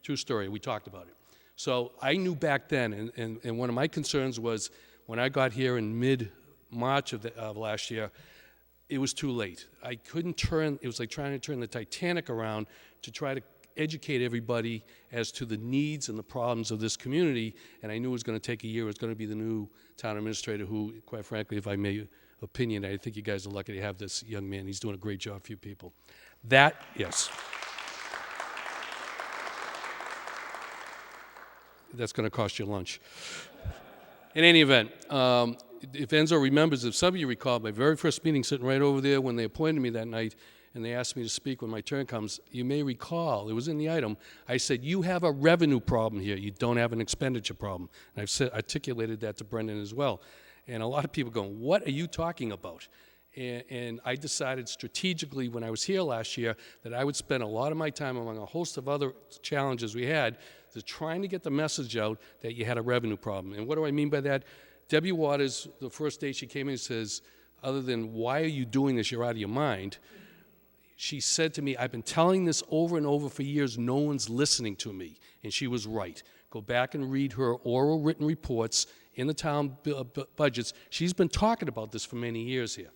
True story, we talked about it. So I knew back then, and one of my concerns was when I got here in mid-March of last year, it was too late. I couldn't turn, it was like trying to turn the Titanic around to try to educate everybody as to the needs and the problems of this community, and I knew it was going to take a year. It was going to be the new town administrator who, quite frankly, if I may opinion, I think you guys are lucky to have this young man. He's doing a great job for you people. Yes. That's going to cost you lunch. In any event, if Enzo remembers, if some of you recall, my very first meeting sitting right over there when they appointed me that night, and they asked me to speak when my turn comes, you may recall, it was in the item, I said, you have a revenue problem here, you don't have an expenditure problem. And I've articulated that to Brendan as well. And a lot of people go, what are you talking about? And I decided strategically when I was here last year that I would spend a lot of my time among a host of other challenges we had to trying to get the message out that you had a revenue problem. And what do I mean by that? Debbie Waters, the first day she came in, says, other than why are you doing this, you're out of your mind, she said to me, I've been telling this over and over for years, no one's listening to me. And she was right. Go back and read her oral written reports in the town budgets. She's been talking about this for many years here.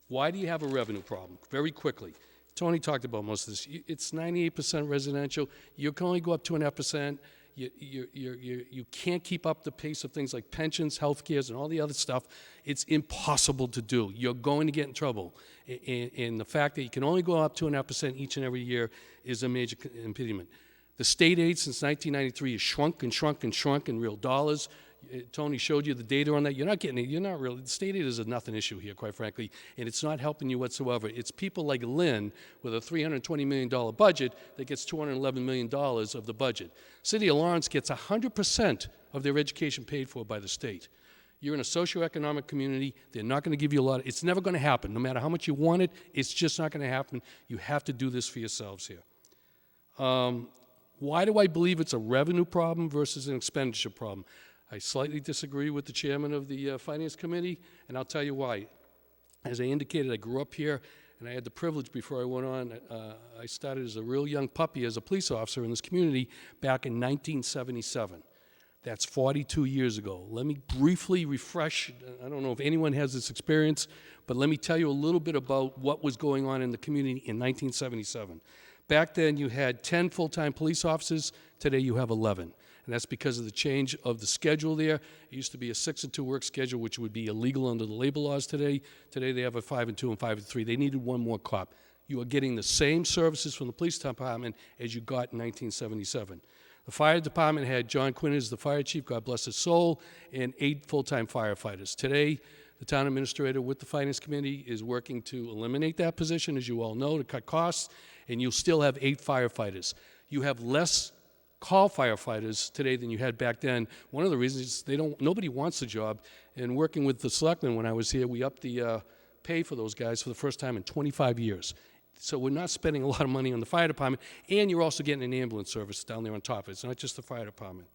Why do you have a revenue problem? Very quickly. Tony talked about most of this. It's 98% residential. You can only go up 2.5%. You can't keep up the pace of things like pensions, health cares, and all the other stuff. It's impossible to do. You're going to get in trouble. And the fact that you can only go up 2.5% each and every year is a major impediment. The state aid since 1993 has shrunk and shrunk and shrunk in real dollars. Tony showed you the data on that. You're not getting it. You're not really. The state aid is a nothing issue here, quite frankly, and it's not helping you whatsoever. It's people like Lynn with a $320 million budget that gets $211 million of the budget. City of Lawrence gets 100% of their education paid for by the state. You're in a socioeconomic community. They're not going to give you a lot. It's never going to happen. No matter how much you want it, it's just not going to happen. You have to do this for yourselves here. Why do I believe it's a revenue problem versus an expenditure problem? I slightly disagree with the chairman of the Finance Committee, and I'll tell you why. As I indicated, I grew up here, and I had the privilege before I went on. I started as a real young puppy as a police officer in this community back in 1977. That's 42 years ago. Let me briefly refresh. I don't know if anyone has this experience, but let me tell you a little bit about what was going on in the community in 1977. Back then, you had 10 full-time police officers. Today, you have 11. And that's because of the change of the schedule there. It used to be a 6-2 work schedule, which would be illegal under the labor laws today. Today, they have a 5-2 and 5-3. They needed one more cop. You are getting the same services from the police department as you got in 1977. The fire department had John Quinn as the fire chief, God bless his soul, and 8 full-time firefighters. Today, the town administrator with the finance committee is working to eliminate that position, as you all know, to cut costs, and you'll still have 8 firefighters. You have less call firefighters today than you had back then. One of the reasons is nobody wants the job. And working with the selectmen when I was here, we upped the pay for those guys for the first time in 25 years. So we're not spending a lot of money on the fire department, and you're also getting an ambulance service down there on top of it. It's not just the fire department.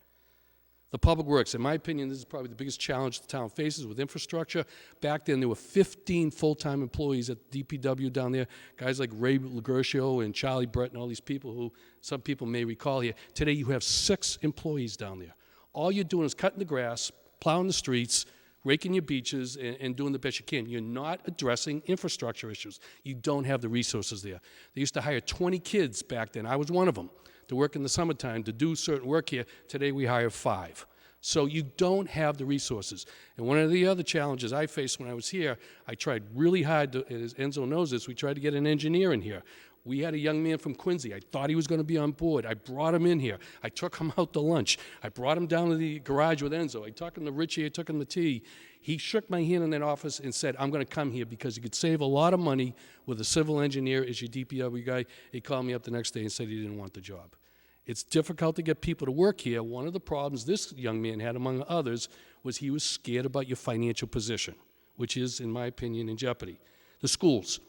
The public works, in my opinion, this is probably the biggest challenge the town faces with infrastructure. Back then, there were 15 full-time employees at DPW down there, guys like Ray Lagercio and Charlie Brett and all these people who some people may recall here. Today, you have 6 employees down there. All you're doing is cutting the grass, plowing the streets, raking your beaches, and doing the best you can. You're not addressing infrastructure issues. You don't have the resources there. They used to hire 20 kids back then. I was one of them, to work in the summertime, to do certain work here. Today we hire 5. So you don't have the resources. And one of the other challenges I faced when I was here, I tried really hard, as Enzo knows this, we tried to get an engineer in here. We had a young man from Quincy. I thought he was going to be on board. I brought him in here. I took him out to lunch. I brought him down to the garage with Enzo. I took him to Richie. I took him to tea. He shook my hand in that office and said, I'm going to come here because you could save a lot of money with a civil engineer as your DPW guy. He called me up the next day and said he didn't want the job. It's difficult to get people to work here. One of the problems this young man had, among others, was he was scared about your financial position, which is, in my opinion, in jeopardy. The schools.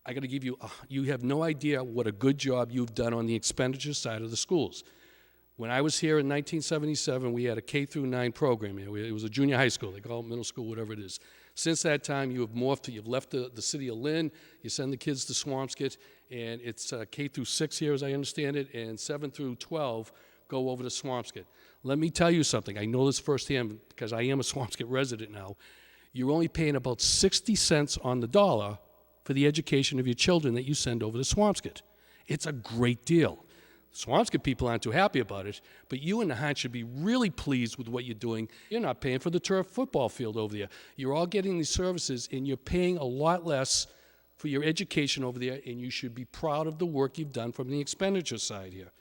I got to give you, you have no idea what a good job you've done on the expenditure side of the schools. When I was here in 1977, we had a K-9 program. It was a junior high school. They call it middle school, whatever it is. Since that time, you have morphed. You've left the city of Lynn. You send the kids to Swampscott, and it's K-6 here, as I understand it, and 7 through 12 go over to Swampscott. Let me tell you something. I know this firsthand because I am a Swampscott resident now. You're only paying about 60 cents on the dollar for the education of your children that you send over to Swampscott. It's a great deal. Swampscott people aren't too happy about it, but you and Nahant should be really pleased with what you're doing. You're not paying for the turf football field over there. You're all getting these services, and you're paying a lot less for your education over there, and you should be proud of the work you've done from the expenditure side here.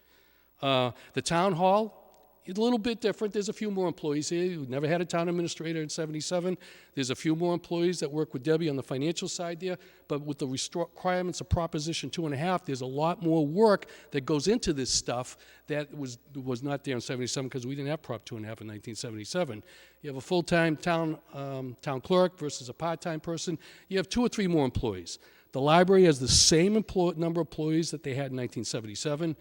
The town hall, it's a little bit different. There's a few more employees here. We never had a town administrator in 77. There's a few more employees that work with Debbie on the financial side there, but with the requirements of Proposition 2.5, there's a lot more work that goes into this stuff that was not there in 77 because we didn't have Prop 2.5 in 1977. You have a full-time town clerk versus a part-time person. You have 2 or 3 more employees. The library has the same number of employees that they had in 1977.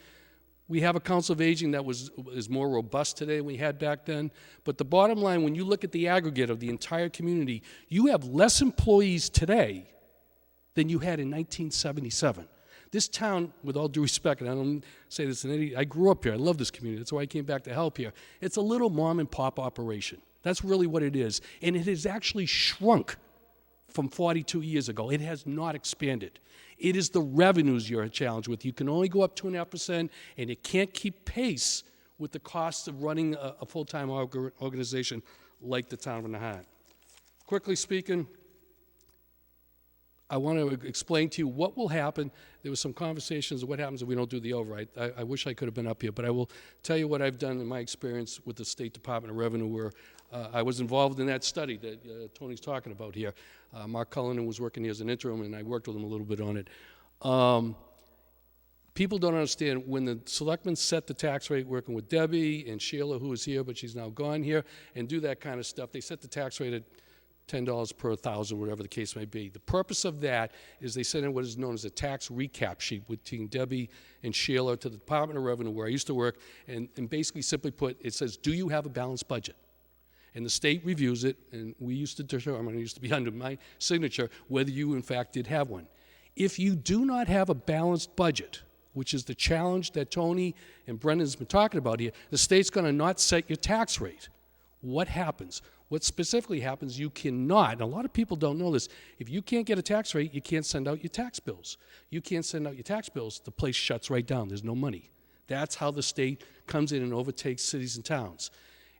We have a Council of Aging that is more robust today than we had back then. But the bottom line, when you look at the aggregate of the entire community, you have less employees today than you had in 1977. This town, with all due respect, and I don't say this in any, I grew up here. I love this community. That's why I came back to help here. It's a little mom and pop operation. That's really what it is. And it has actually shrunk from 42 years ago. It has not expanded. It is the revenues you're challenged with. You can only go up 2.5%, and it can't keep pace with the costs of running a full-time organization like the town of Nahant. Quickly speaking, I want to explain to you what will happen. There was some conversations of what happens if we don't do the override. I wish I could have been up here, but I will tell you what I've done in my experience with the State Department of Revenue, where I was involved in that study that Tony's talking about here. Mark Cullinan was working here as an interim, and I worked with him a little bit on it. People don't understand, when the selectmen set the tax rate, working with Debbie and Sheila, who is here, but she's now gone here, and do that kind of stuff, they set the tax rate at $10 per thousand, whatever the case may be. The purpose of that is they sent in what is known as a tax recap sheet between Debbie and Sheila to the Department of Revenue, where I used to work, and basically, simply put, it says, do you have a balanced budget? And the state reviews it, and we used to determine, it used to be under my signature, whether you in fact did have one. If you do not have a balanced budget, which is the challenge that Tony and Brendan's been talking about here, the state's going to not set your tax rate. What happens? What specifically happens, you cannot, and a lot of people don't know this, if you can't get a tax rate, you can't send out your tax bills. You can't send out your tax bills, the place shuts right down. There's no money. That's how the state comes in and overtakes cities and towns.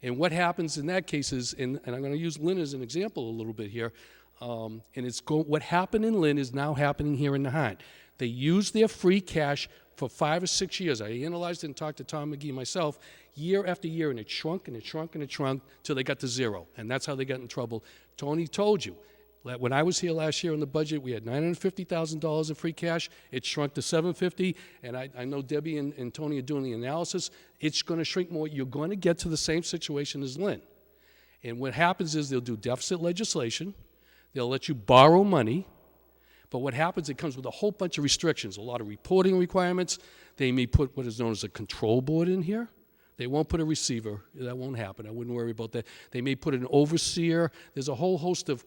And what happens in that case is, and I'm going to use Lynn as an example a little bit here, and what happened in Lynn is now happening here in Nahant. They used their free cash for 5 or 6 years. I analyzed it and talked to Tom McGee myself, year after year, and it shrunk and it shrunk and it shrunk till they got to zero. And that's how they got in trouble. Tony told you that when I was here last year in the budget, we had $950,000 in free cash. It shrunk to $750,000, and I know Debbie and Tony are doing the analysis. It's going to shrink more. You're going to get to the same situation as Lynn. And what happens is they'll do deficit legislation. They'll let you borrow money. But what happens, it comes with a whole bunch of restrictions, a lot of reporting requirements. They may put what is known as a control board in here. They won't put a receiver. That won't happen. I wouldn't worry about that. They may put an overseer. There's a whole host of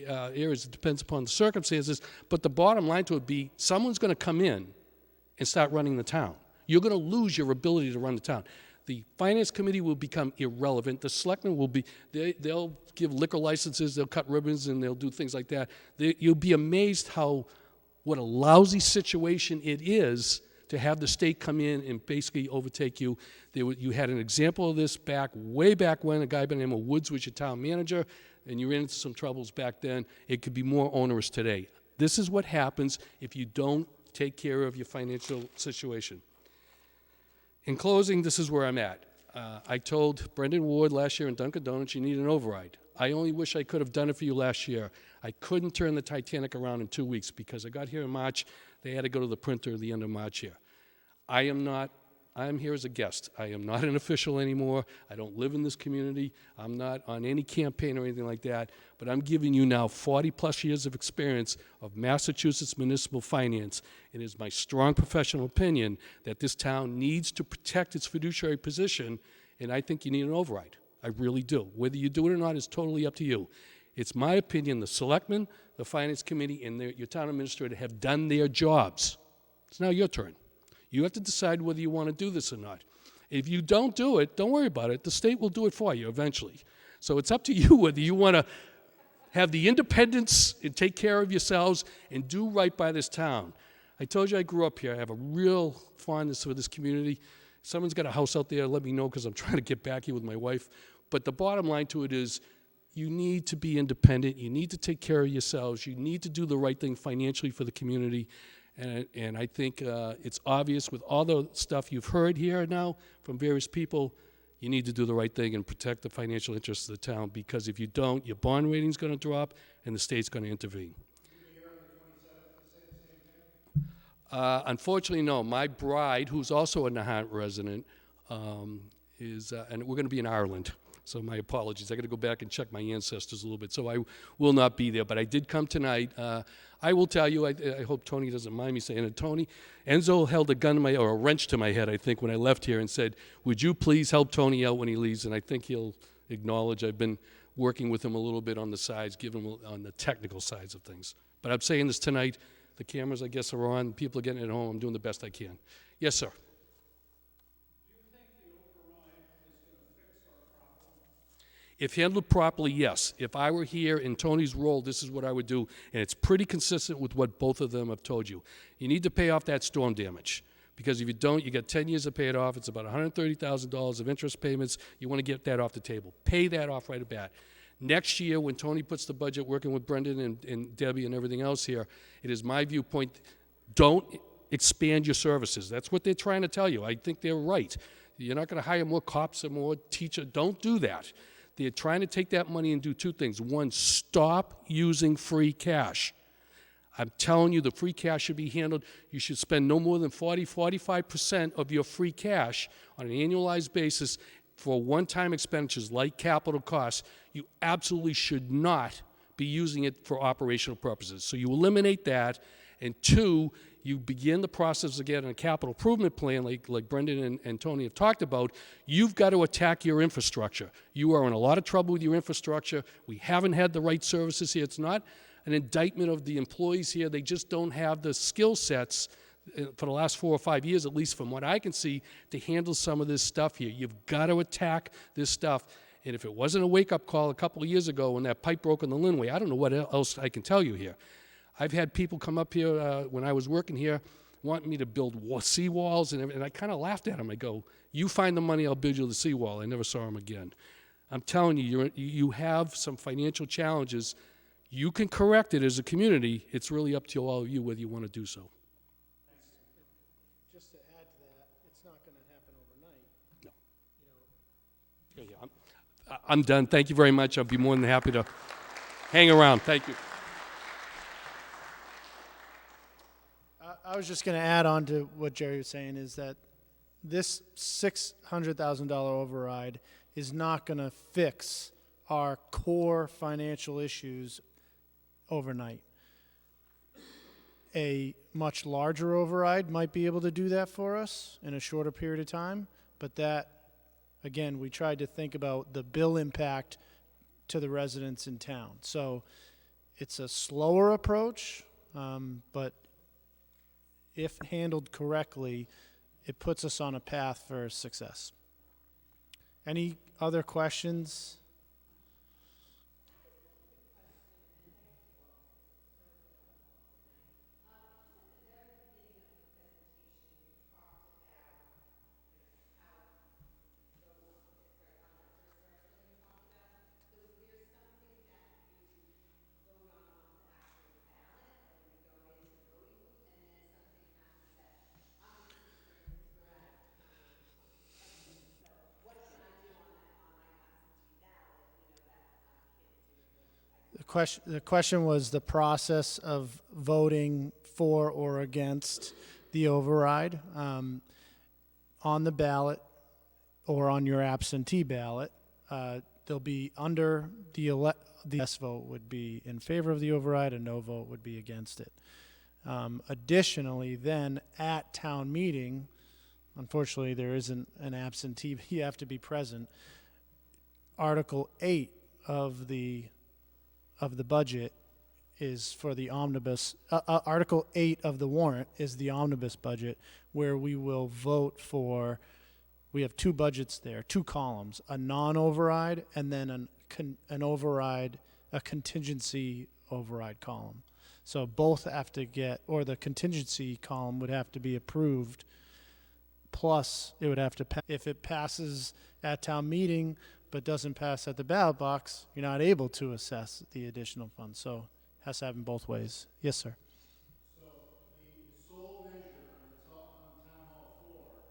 areas. It depends upon the circumstances. But the bottom line to it be, someone's going to come in and start running the town. You're going to lose your ability to run the town. The finance committee will become irrelevant. The selectmen will be, they'll give liquor licenses, they'll cut ribbons, and they'll do things like that. You'll be amazed what a lousy situation it is to have the state come in and basically overtake you. You had an example of this way back when, a guy by the name of Woods was your town manager, and you ran into some troubles back then. It could be more onerous today. This is what happens if you don't take care of your financial situation. In closing, this is where I'm at. I told Brendan Ward last year in Dunkin' Donuts you need an override. I only wish I could have done it for you last year. I couldn't turn the Titanic around in 2 weeks because I got here in March. They had to go to the printer at the end of March here. I'm here as a guest. I am not an official anymore. I don't live in this community. I'm not on any campaign or anything like that. But I'm giving you now 40-plus years of experience of Massachusetts municipal finance. It is my strong professional opinion that this town needs to protect its fiduciary position, and I think you need an override. I really do. Whether you do it or not is totally up to you. It's my opinion the selectmen, the finance committee, and your town administrator have done their jobs. It's now your turn. You have to decide whether you want to do this or not. If you don't do it, don't worry about it. The state will do it for you eventually. So it's up to you whether you want to have the independence and take care of yourselves and do right by this town. I told you I grew up here. I have a real fondness for this community. Someone's got a house out there, let me know, because I'm trying to get back here with my wife. But the bottom line to it is you need to be independent. You need to take care of yourselves. You need to do the right thing financially for the community. And I think it's obvious with all the stuff you've heard here now from various people, you need to do the right thing and protect the financial interests of the town, because if you don't, your bond rating's going to drop and the state's going to intervene. Unfortunately, no. My bride, who's also a Nahant resident, is, and we're going to be in Ireland. So my apologies. I got to go back and check my ancestors a little bit. So I will not be there. But I did come tonight. I will tell you, I hope Tony doesn't mind me saying it. Tony, Enzo held a gun to or a wrench to my head, I think, when I left here and said, would you please help Tony out when he leaves? And I think he'll acknowledge I've been working with him a little bit on the sides, giving him on the technical sides of things. But I'm saying this tonight. The cameras, I guess, are on. People are getting at home. I'm doing the best I can. Yes, sir. If handled properly, yes. If I were here in Tony's role, this is what I would do, and it's pretty consistent with what both of them have told you. You need to pay off that storm damage, because if you don't, you got 10 years to pay it off. It's about $130,000 of interest payments. You want to get that off the table. Pay that off right at bat. Next year, when Tony puts the budget, working with Brendan and Debbie and everything else here, it is my viewpoint, don't expand your services. That's what they're trying to tell you. I think they're right. You're not going to hire more cops or more teachers. Don't do that. They're trying to take that money and do two things. One, stop using free cash. I'm telling you, the free cash should be handled. You should spend no more than 45% of your free cash on an annualized basis for one-time expenditures like capital costs. You absolutely should not be using it for operational purposes. So you eliminate that. And two, you begin the process again on a capital improvement plan like Brendan and Tony have talked about. You've got to attack your infrastructure. You are in a lot of trouble with your infrastructure. We haven't had the right services here. It's not an indictment of the employees here. They just don't have the skill sets for the last 4 or 5 years, at least from what I can see, to handle some of this stuff here. You've got to attack this stuff. And if it wasn't a wake-up call a couple of years ago when that pipe broke on the Linway, I don't know what else I can tell you here. I've had people come up here when I was working here wanting me to build seawalls, and I kind of laughed at them. I go, you find the money, I'll build you the seawall. I never saw them again. I'm telling you, you have some financial challenges. You can correct it as a community. It's really up to all of you whether you want to do so. Just to add to that, it's not going to happen overnight. No. Yeah, I'm done. Thank you very much. I'll be more than happy to hang around. Thank you. I was just going to add on to what Jerry was saying is that this $600,000 override is not going to fix our core financial issues overnight. A much larger override might be able to do that for us in a shorter period of time, but that, again, we tried to think about the bill impact to the residents in town. So it's a slower approach, but if handled correctly, it puts us on a path for success. Any other questions? The question was the process of voting for or against the override on the ballot or on your absentee ballot. There'll be under the yes vote would be in favor of the override, a no vote would be against it. Additionally, then at town meeting, unfortunately there isn't an absentee, you have to be present. Article 8 of the budget is for the omnibus. Article 8 of the warrant is the omnibus budget, where we will vote for, we have two budgets there, two columns, a non-override and then an override, a contingency override column. So both have to get, or the contingency column would have to be approved, plus it would have to, if it passes at town meeting, but doesn't pass at the ballot box, you're not able to assess the additional funds. So it has to happen both ways. Yes, sir. So the sole measure on town hall floor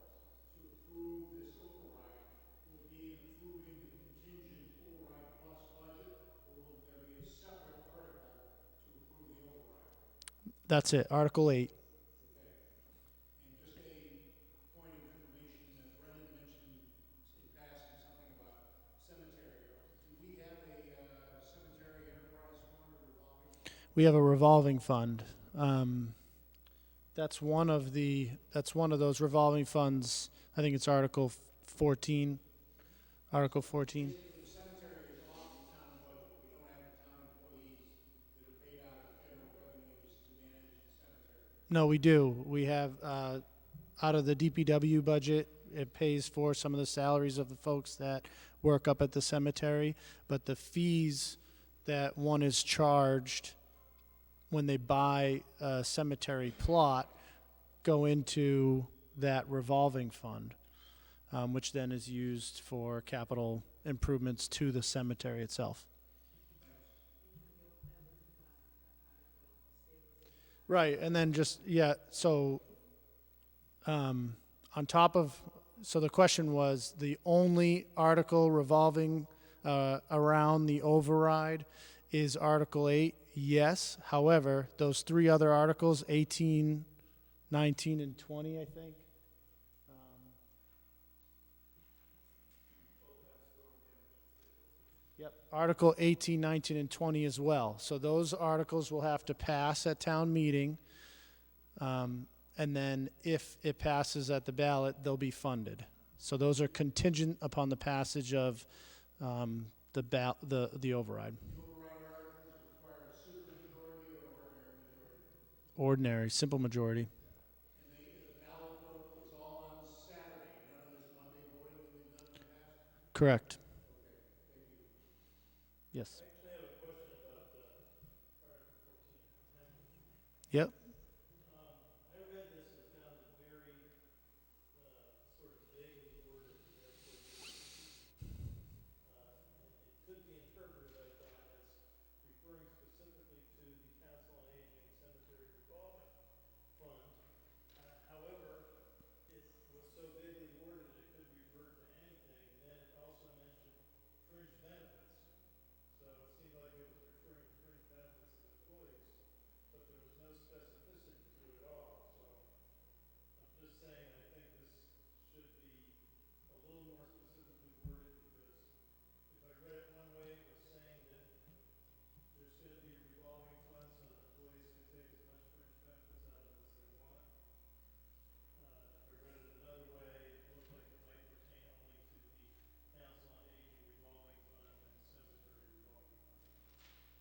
to approve this override will be approving the contingent override plus budget, or will there be a separate article to approve the override? That's it. Article 8. Okay. And just a point of information that Brendan mentioned in passing something about cemetery. Do we have a cemetery enterprise fund or revolving fund? We have a revolving fund. That's one of those revolving funds. I think it's Article 14. Article 14. The cemetery is off the town budget. We don't have the town employees that are paid out of general revenues to manage the cemetery. No, we do. We have out of the DPW budget, it pays for some of the salaries of the folks that work up at the cemetery, but the fees that one is charged when they buy a cemetery plot go into that revolving fund, which then is used for capital improvements to the cemetery itself. Right, and then just, yeah, so, on top of, so the question was, the only article revolving, around the override is Article 8, yes. However, those three other articles, 18, 19, and 20, I think. Yep, Article 18, 19, and 20 as well. So those articles will have to pass at town meeting. And then if it passes at the ballot, they'll be funded. So those are contingent upon the passage of the override. The override articles require a supermajority or ordinary majority. Ordinary, simple majority. And the ballot vote is all on Saturday, none of this Monday voting that we've done in the past? Correct. Okay, thank you. Yes. I actually have a question about Article 14. Yep. I read this and found it very sort of vaguely worded, and therefore it could be interpreted, I thought, as referring specifically to the Council on Aging and Cemetery Revolving Fund. However, it was so vaguely worded that it could refer to anything, and then it also mentioned fringe benefits. So it seemed like it was referring to fringe benefits of employees, but there was no specificity to it at all. So I'm just saying, I think this should be a little more specifically worded, because if I read it one way, it was saying that there's going to be a revolving fund so that employees can take as much fringe benefits out of it as they want. If I read it another way, it looked like it might pertain only to the Council on Aging revolving fund and cemetery revolving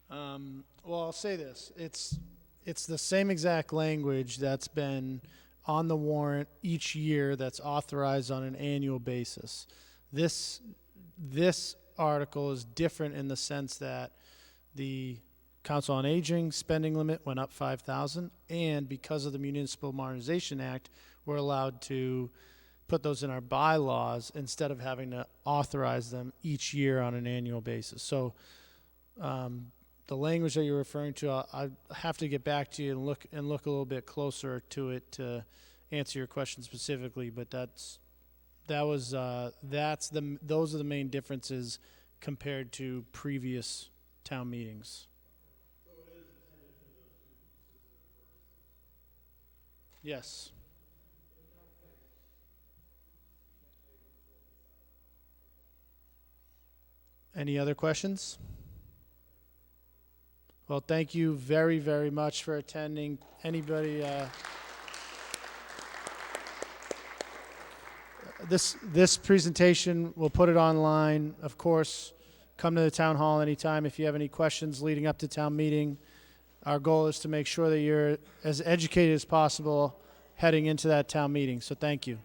fund. Well, I'll say this. It's the same exact language that's been on the warrant each year that's authorized on an annual basis. This article is different in the sense that the Council on Aging spending limit went up 5,000, and because of the Municipal Modernization Act, we're allowed to put those in our bylaws instead of having to authorize them each year on an annual basis. So the language that you're referring to, I have to get back to you and look a little bit closer to it to answer your question specifically. But those are the main differences compared to previous town meetings. So it is intended for those two specific purposes. Yes. Any other questions? Well, thank you very, very much for attending. Anybody, this presentation, we'll put it online. Of course, come to the town hall anytime if you have any questions leading up to town meeting. Our goal is to make sure that you're as educated as possible heading into that town meeting. So thank you.